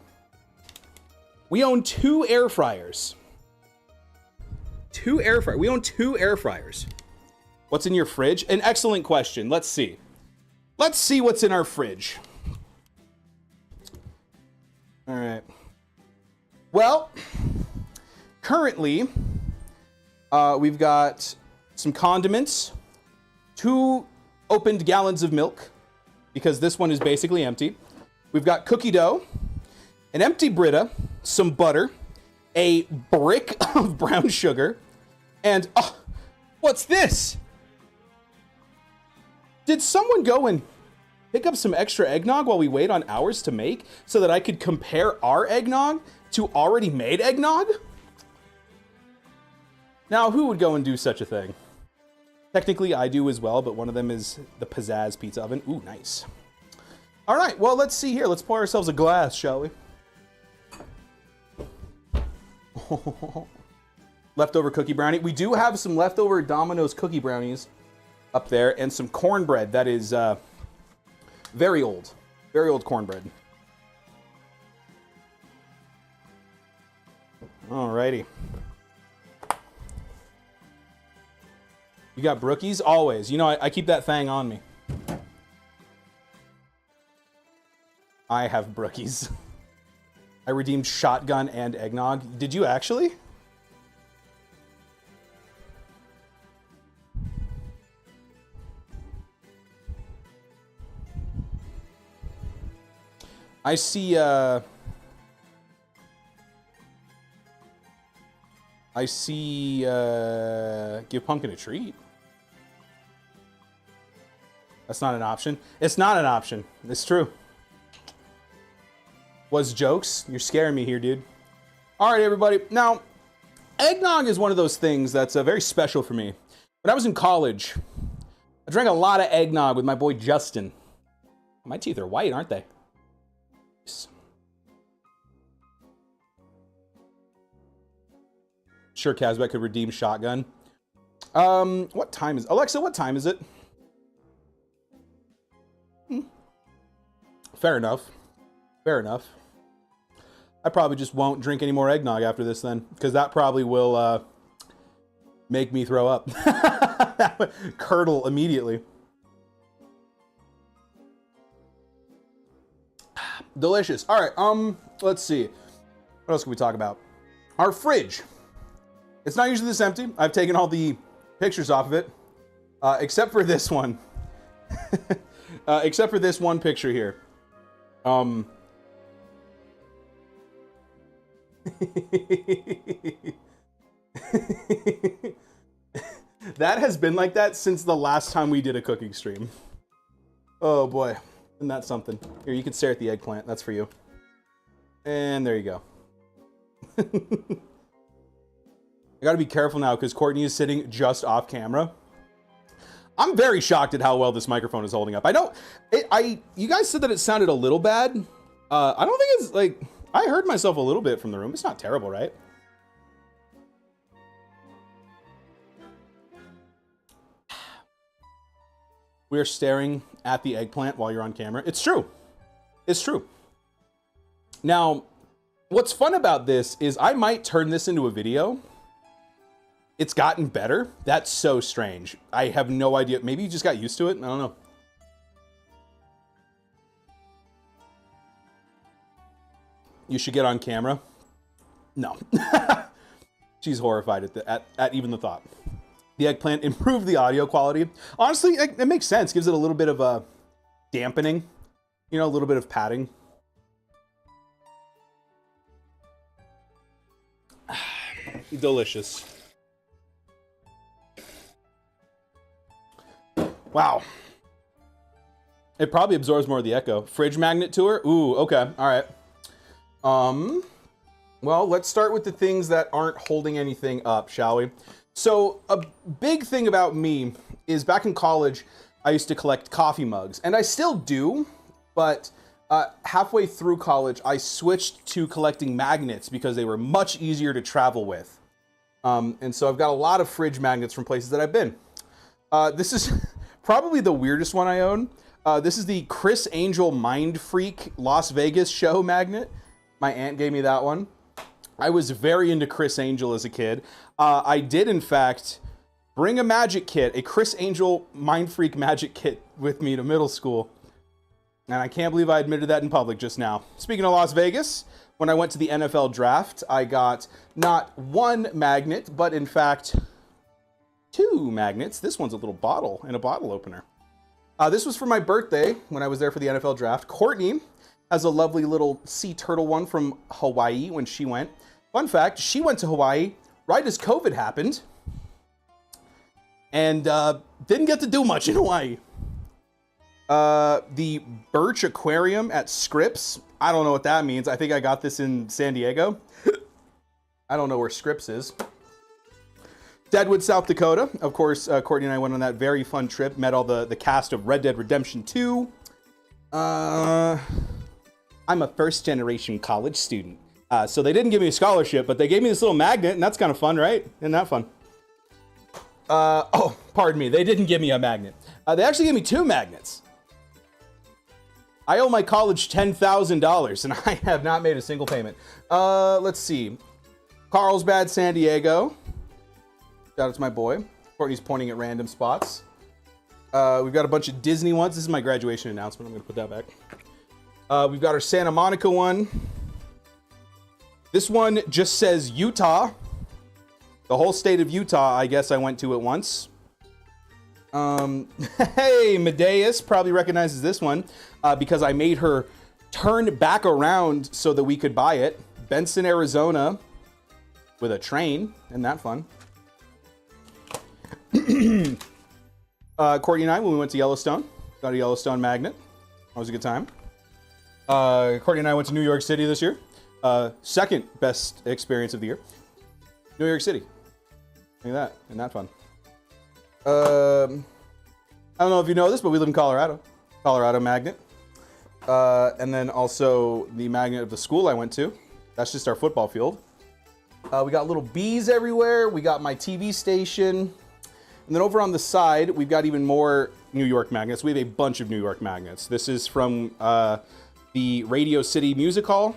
We own 2 air fryers. We own 2 air fryers. What's in your fridge? An excellent question. Let's see. Let's see what's in our fridge. All right. Well, currently, we've got some condiments, 2 opened gallons of milk, because this one is basically empty. We've got cookie dough, an empty Brita, some butter, a brick of brown sugar, and what's this? Did someone go and pick up some extra eggnog while we wait on ours to make so that I could compare our eggnog to already made eggnog? Now, who would go and do such a thing? Technically, I do as well, but one of them is the Pizzazz Pizza Oven. Ooh, nice. All right, well, let's see here. Let's pour ourselves a glass, shall we? Leftover cookie brownie. We do have some leftover Domino's cookie brownies up there and some cornbread that is very old cornbread. Alrighty. You got brookies? Always. You know, I keep that thing on me. I have brookies. I redeemed shotgun and eggnog. Did you actually? I see, give Pumpkin a treat. That's not an option. It's not an option. It's true. Was jokes? You're scaring me here, dude. All right, everybody. Now, eggnog is one of those things that's very special for me. When I was in college, I drank a lot of eggnog with my boy Justin. My teeth are white, aren't they? Sure, Kazbek could redeem shotgun. What time is Alexa? What time is it? Fair enough. Fair enough. I probably just won't drink any more eggnog after this then, because that probably will make me throw up. That would curdle immediately. Delicious. All right, let's see. What else can we talk about? Our fridge. It's not usually this empty. I've taken all the pictures off of it, except for this one. Except for this one picture here. That has been like that since the last time we did a cooking stream. Oh boy, isn't that something? Here, you can stare at the eggplant. That's for you. And there you go. I gotta be careful now because Courtney is sitting just off camera. I'm very shocked at how well this microphone is holding up. You guys said that it sounded a little bad. I don't think it's like, I heard myself a little bit from the room. It's not terrible, right? We are staring at the eggplant while you're on camera. It's true. It's true. Now, what's fun about this is I might turn this into a video. It's gotten better. That's so strange. I have no idea. Maybe you just got used to it. I don't know. You should get on camera. No. She's horrified at even the thought. The eggplant improved the audio quality. Honestly, it makes sense. Gives it a little bit of a dampening. You know, a little bit of padding. Delicious. Wow. It probably absorbs more of the echo. Fridge magnet tour? Ooh, okay. All right. Well, let's start with the things that aren't holding anything up, shall we? So a big thing about me is back in college, I used to collect coffee mugs, and I still do, but halfway through college, I switched to collecting magnets because they were much easier to travel with. And so I've got a lot of fridge magnets from places that I've been. This is probably the weirdest one I own. This is the Chris Angel Mind Freak Las Vegas show magnet. My aunt gave me that one. I was very into Chris Angel as a kid. I did, in fact, bring a magic kit, a Chris Angel Mind Freak magic kit with me to middle school. And I can't believe I admitted that in public just now. Speaking of Las Vegas, when I went to the NFL draft, I got not one magnet, but in fact, 2 magnets. This one's a little bottle and a bottle opener. This was for my birthday when I was there for the NFL draft. Courtney has a lovely little sea turtle one from Hawaii when she went. Fun fact, she went to Hawaii right as COVID happened and didn't get to do much in Hawaii. The Birch Aquarium at Scripps. I don't know what that means. I think I got this in San Diego. I don't know where Scripps is. Deadwood, South Dakota. Of course, Courtney and I went on that very fun trip. Met all the cast of Red Dead Redemption 2. I'm a first-generation college student. So they didn't give me a scholarship, but they gave me this little magnet, and that's kind of fun, right? Isn't that fun? Oh, pardon me. They didn't give me a magnet. They actually gave me 2 magnets. I owe my college $10,000, and I have not made a single payment. Let's see. Carlsbad, San Diego. Shout out to my boy. Courtney's pointing at random spots. We've got a bunch of Disney ones. This is my graduation announcement. I'm going to put that back. We've got our Santa Monica one. This one just says Utah. The whole state of Utah, I guess I went to it once. Hey, Medeus probably recognizes this one because I made her turn back around so that we could buy it. Benson, Arizona with a train. Isn't that fun? Courtney and I, when we went to Yellowstone, got a Yellowstone magnet. That was a good time. Courtney and I went to New York City this year. Second best experience of the year. New York City. Look at that. Isn't that fun? I don't know if you know this, but we live in Colorado. Colorado magnet. And then also the magnet of the school I went to. That's just our football field. We got little bees everywhere. We got my TV station. And then over on the side, we've got even more New York magnets. We have a bunch of New York magnets. This is from the Radio City Music Hall.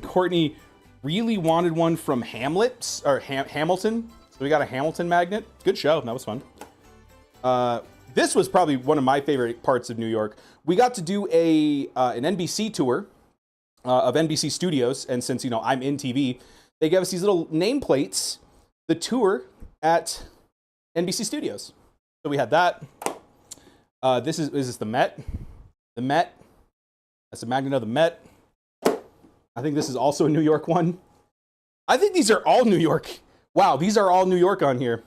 Courtney really wanted one from Hamlet, or Hamilton. So we got a Hamilton magnet. Good show. That was fun. This was probably one of my favorite parts of New York. We got to do an NBC tour of NBC Studios. And since, you know, I'm in TV, they gave us these little nameplates, the tour at NBC Studios. So we had that. Is this the Met? The Met. That's a magnet of the Met. I think this is also a New York one. I think these are all New York. Wow, these are all New York on here.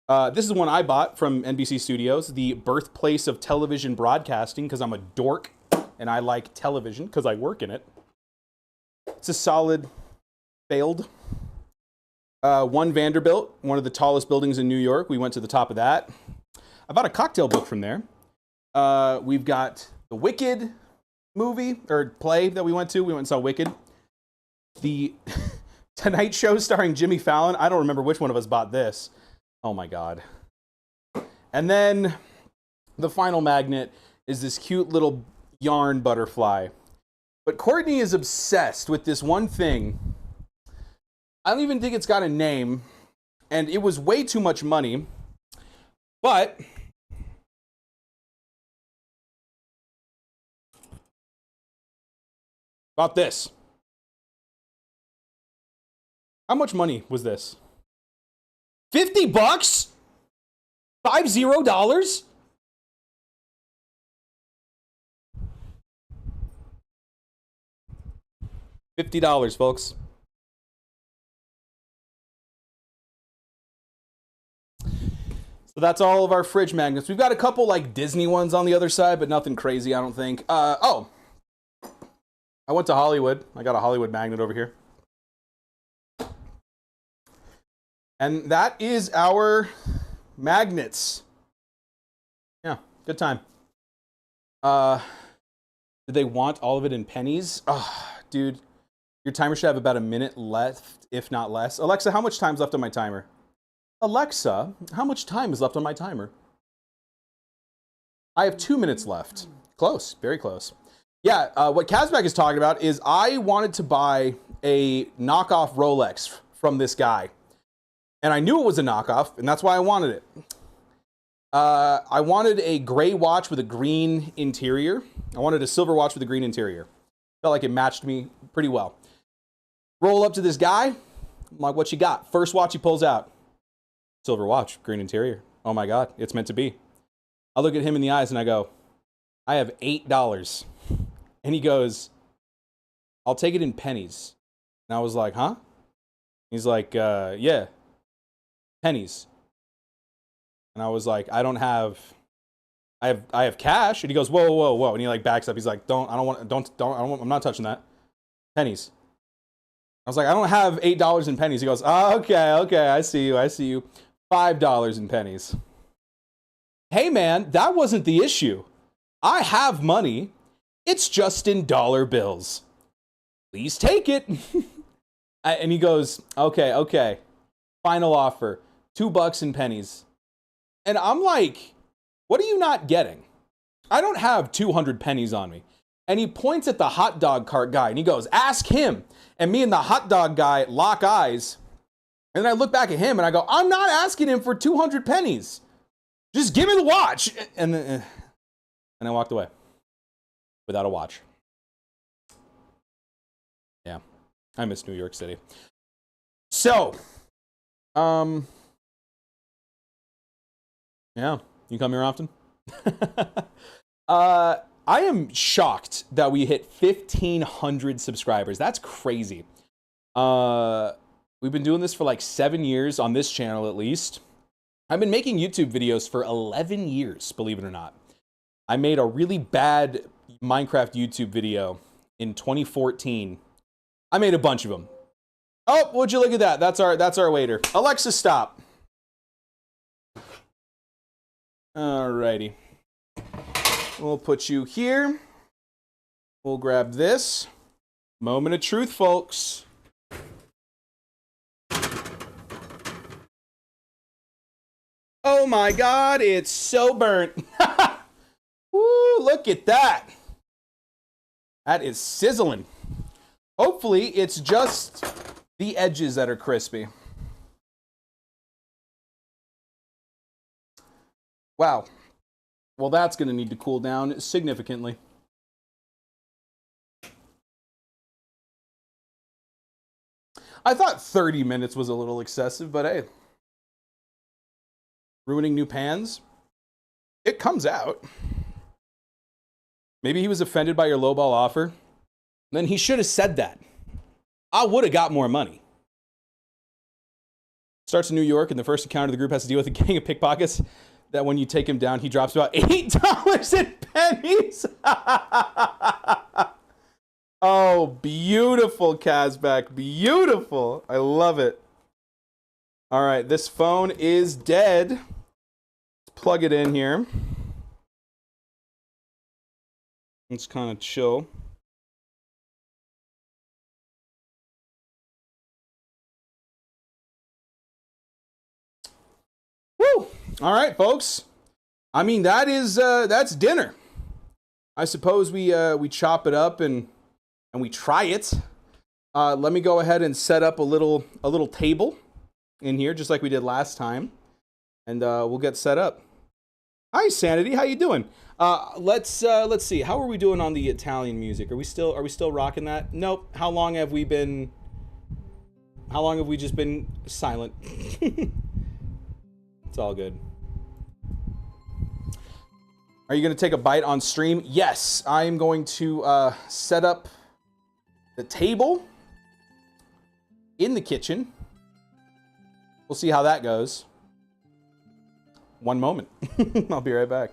This is one I bought from NBC Studios, the birthplace of television broadcasting, because I'm a dork and I like television because I work in it. It's a solid failed. One Vanderbilt, one of the tallest buildings in New York. We went to the top of that. I bought a cocktail book from there. We've got the Wicked movie or play that we went to. We went and saw Wicked. The Tonight Show starring Jimmy Fallon. I don't remember which one of us bought this. Oh my God. And then the final magnet is this cute little yarn butterfly. But Courtney is obsessed with this one thing. I don't even think it's got a name. And it was way too much money. But about this. How much money was this? $50? $50? $50, folks. So that's all of our fridge magnets. We've got a couple like Disney ones on the other side, but nothing crazy, I don't think. Oh, I went to Hollywood. I got a Hollywood magnet over here. And that is our magnets. Yeah, good time. Did they want all of it in pennies? Oh, dude, your timer should have about a minute left, if not less. Alexa, how much time's left on my timer? Alexa, how much time is left on my timer? I have 2 minutes left. Close, very close. Yeah, what Kazbek is talking about is I wanted to buy a knockoff Rolex from this guy. And I knew it was a knockoff, and that's why I wanted it. I wanted a gray watch with a green interior. I wanted a silver watch with a green interior. Felt like it matched me pretty well. Roll up to this guy. I'm like, what you got? First watch he pulls out. Silver watch, green interior. Oh my God, it's meant to be. I look at him in the eyes and I go, I have $8. And he goes, I'll take it in pennies. And I was like, huh? He's like, yeah, pennies. And I was like, I don't have I have cash. And he goes, whoa, whoa, whoa. And he like backs up. He's like, I'm not touching that. Pennies. I was like, I don't have $8 in pennies. He goes, oh, okay, I see you. $5 in pennies. Hey man, that wasn't the issue. I have money. It's just in dollar bills. Please take it. And he goes, okay. Final offer, $2 in pennies. And I'm like, what are you not getting? I don't have 200 pennies on me. And he points at the hot dog cart guy and he goes, ask him. And me and the hot dog guy lock eyes. And then I look back at him and I go, I'm not asking him for 200 pennies. Just give me the watch. And I walked away without a watch. Yeah, I miss New York City. So, yeah, you come here often? I am shocked that we hit 1,500 subscribers. That's crazy. We've been doing this for like 7 years on this channel at least. I've been making YouTube videos for 11 years, believe it or not. I made a really bad Minecraft YouTube video in 2014. I made a bunch of them. Oh, would you look at that? That's our waiter. Alexa, stop. Alrighty. We'll put you here. We'll grab this. Moment of truth, folks. Oh my God, it's so burnt. Woo, look at that. That is sizzling. Hopefully, it's just the edges that are crispy. Wow. Well, that's going to need to cool down significantly. I thought 30 minutes was a little excessive, but hey. Ruining new pans? It comes out. Maybe he was offended by your lowball offer. Then he should have said that. I would have got more money. Starts in New York, and the first encounter the group has to deal with a gang of pickpockets that when you take him down, he drops about $8 in pennies. Oh, beautiful, Kazbek. Beautiful. I love it. All right, this phone is dead. Let's plug it in here. Let's kind of chill. Woo! All right, folks. I mean, that's dinner. I suppose we chop it up and we try it. Let me go ahead and set up a little table in here, just like we did last time, and we'll get set up. Hi, Sanity. How you doing? Let's see. How are we doing on the Italian music? Are we still rocking that? Nope. How long have we just been silent? It's all good. Are you going to take a bite on stream? Yes, I am going to set up the table in the kitchen. We'll see how that goes. One moment. I'll be right back.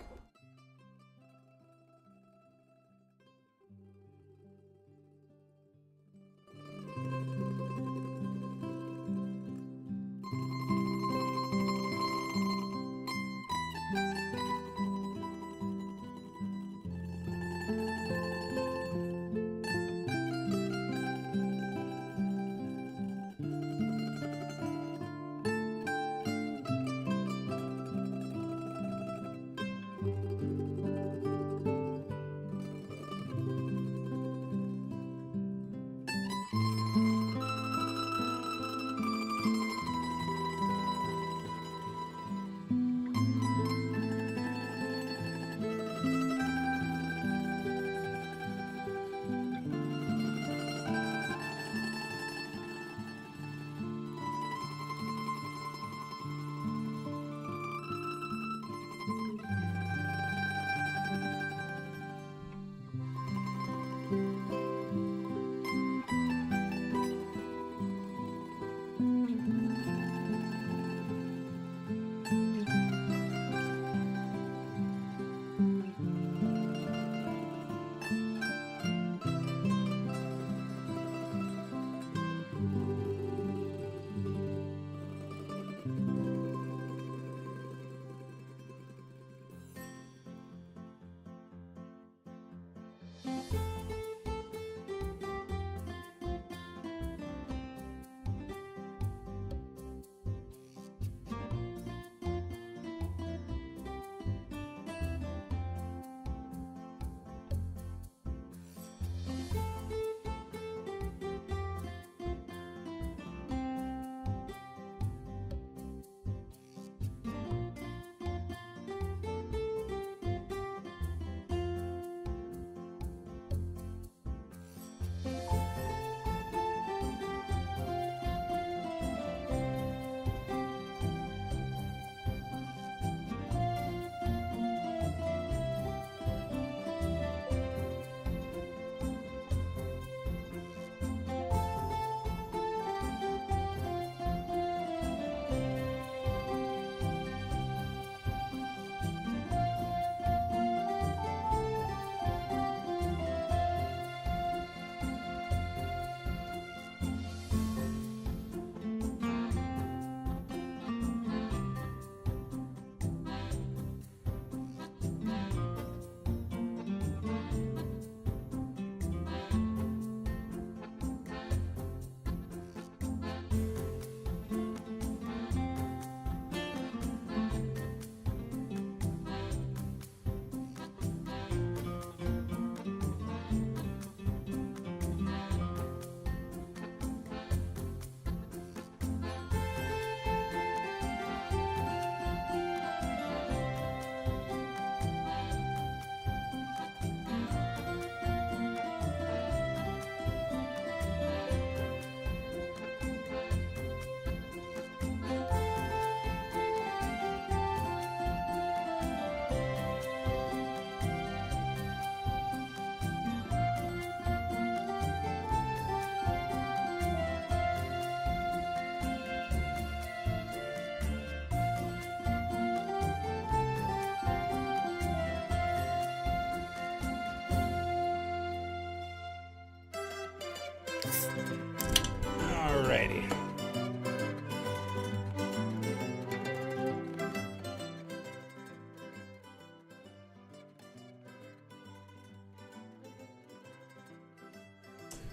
Alrighty.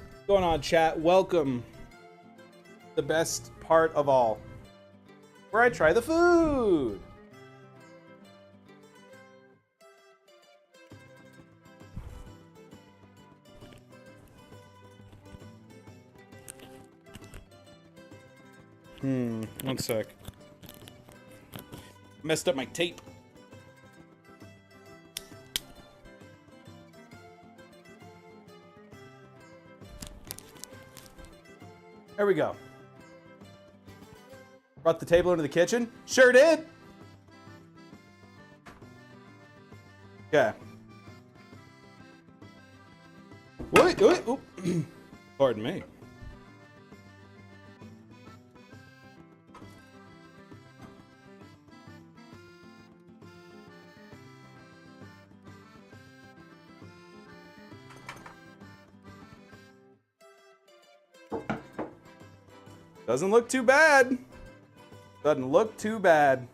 What's going on, chat? Welcome. The best part of all, where I try the food. One sec. Messed up my tape. There we go. Brought the table into the kitchen? Sure did. Okay. Wait, oop. Pardon me. Doesn't look too bad. Doesn't look too bad.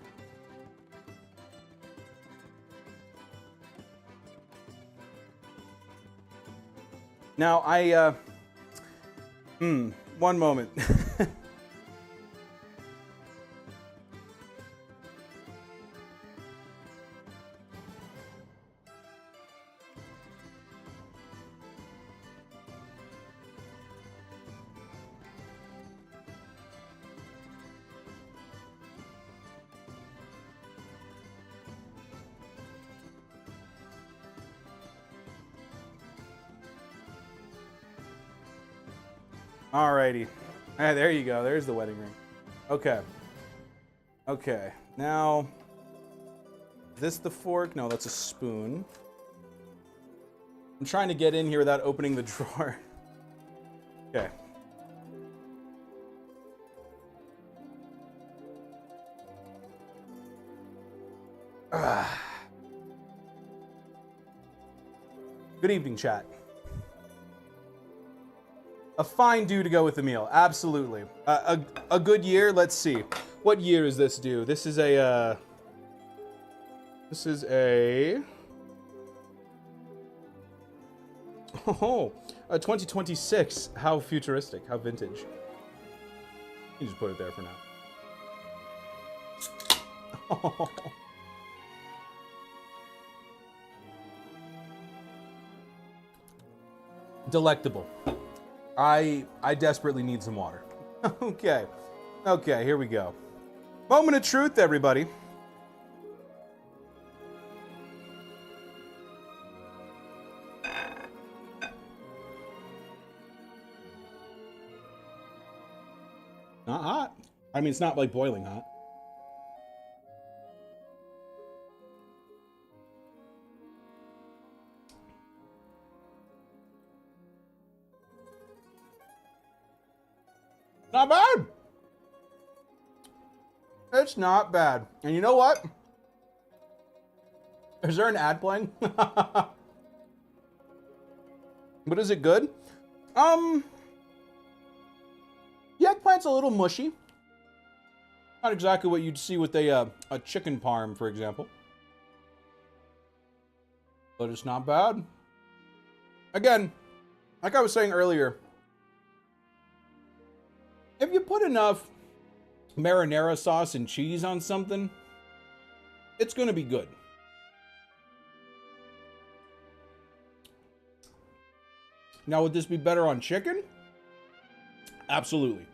Now, one moment. Alrighty. There you go. There's the wedding ring. Okay. Okay. Now, is this the fork? No, that's a spoon. I'm trying to get in here without opening the drawer. Okay. Good evening, chat. A fine due to go with the meal, absolutely. A good year. Let's see. What year is this due? This is a. Oh, 2026. How futuristic. How vintage. You just put it there for now. Oh. Delectable. I desperately need some water. Okay. Okay, here we go. Moment of truth, everybody. Not hot. I mean, it's not like boiling hot. Not bad. It's not bad. And you know what? Is there an ad playing? But is it good? The eggplant's a little mushy. Not exactly what you'd see with a chicken parm, for example. But it's not bad. Again, like I was saying earlier, if you put enough marinara sauce and cheese on something, it's going to be good. Now, would this be better on chicken? Absolutely.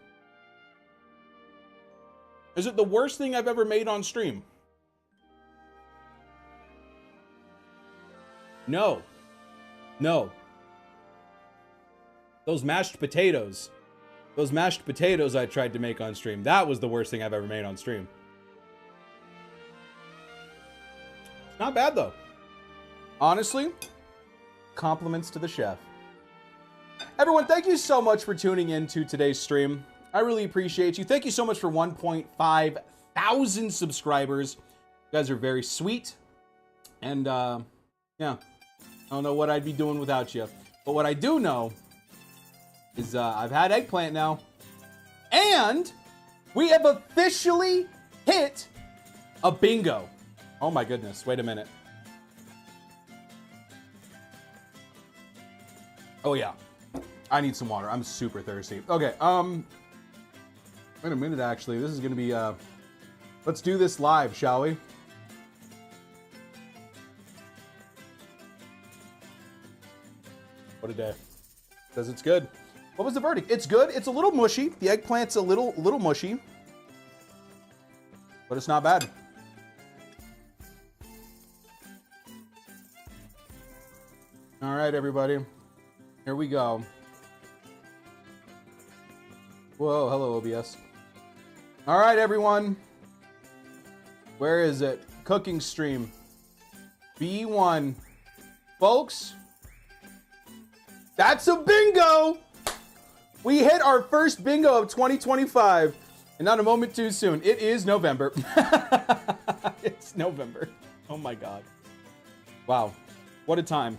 Is it the worst thing I've ever made on stream? No. No. Those mashed potatoes I tried to make on stream, that was the worst thing I've ever made on stream. Not bad, though. Honestly, compliments to the chef. Everyone, thank you so much for tuning in to today's stream. I really appreciate you. Thank you so much for 1.5 thousand subscribers. You guys are very sweet. And, yeah, I don't know what I'd be doing without you. But what I do know is I've had eggplant now. And we have officially hit a bingo. Oh my goodness, wait a minute. Oh yeah, I need some water. I'm super thirsty. Okay, wait a minute actually. This is gonna be, let's do this live, shall we? What a day. Says it's good. What was the verdict? It's good. It's a little mushy. The eggplant's a little mushy. But it's not bad. All right, everybody. Here we go. Whoa, hello, OBS. All right, everyone. Where is it? Cooking stream. B1. Folks, that's a bingo! We hit our first bingo of 2025, and not a moment too soon. It is November. It's November. Oh my God. Wow. What a time.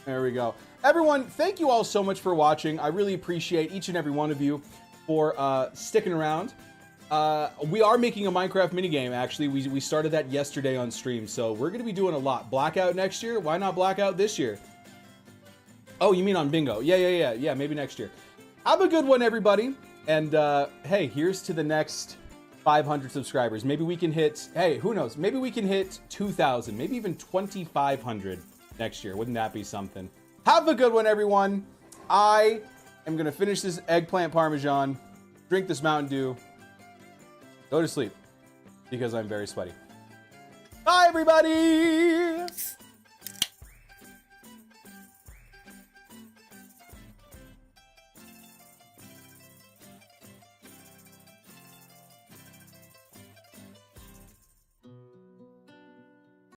There we go. Everyone, thank you all so much for watching. I really appreciate each and every one of you for sticking around. We are making a Minecraft minigame, actually. We started that yesterday on stream, so we're going to be doing a lot. Blackout next year? Why not Blackout this year? Oh, you mean on bingo? Yeah, maybe next year. Have a good one, everybody. And, hey, here's to the next 500 subscribers. Maybe we can hit, hey, who knows? Maybe we can hit 2,000, maybe even 2,500 next year. Wouldn't that be something? Have a good one, everyone. I am going to finish this eggplant parmesan, drink this Mountain Dew, go to sleep, because I'm very sweaty. Bye, everybody!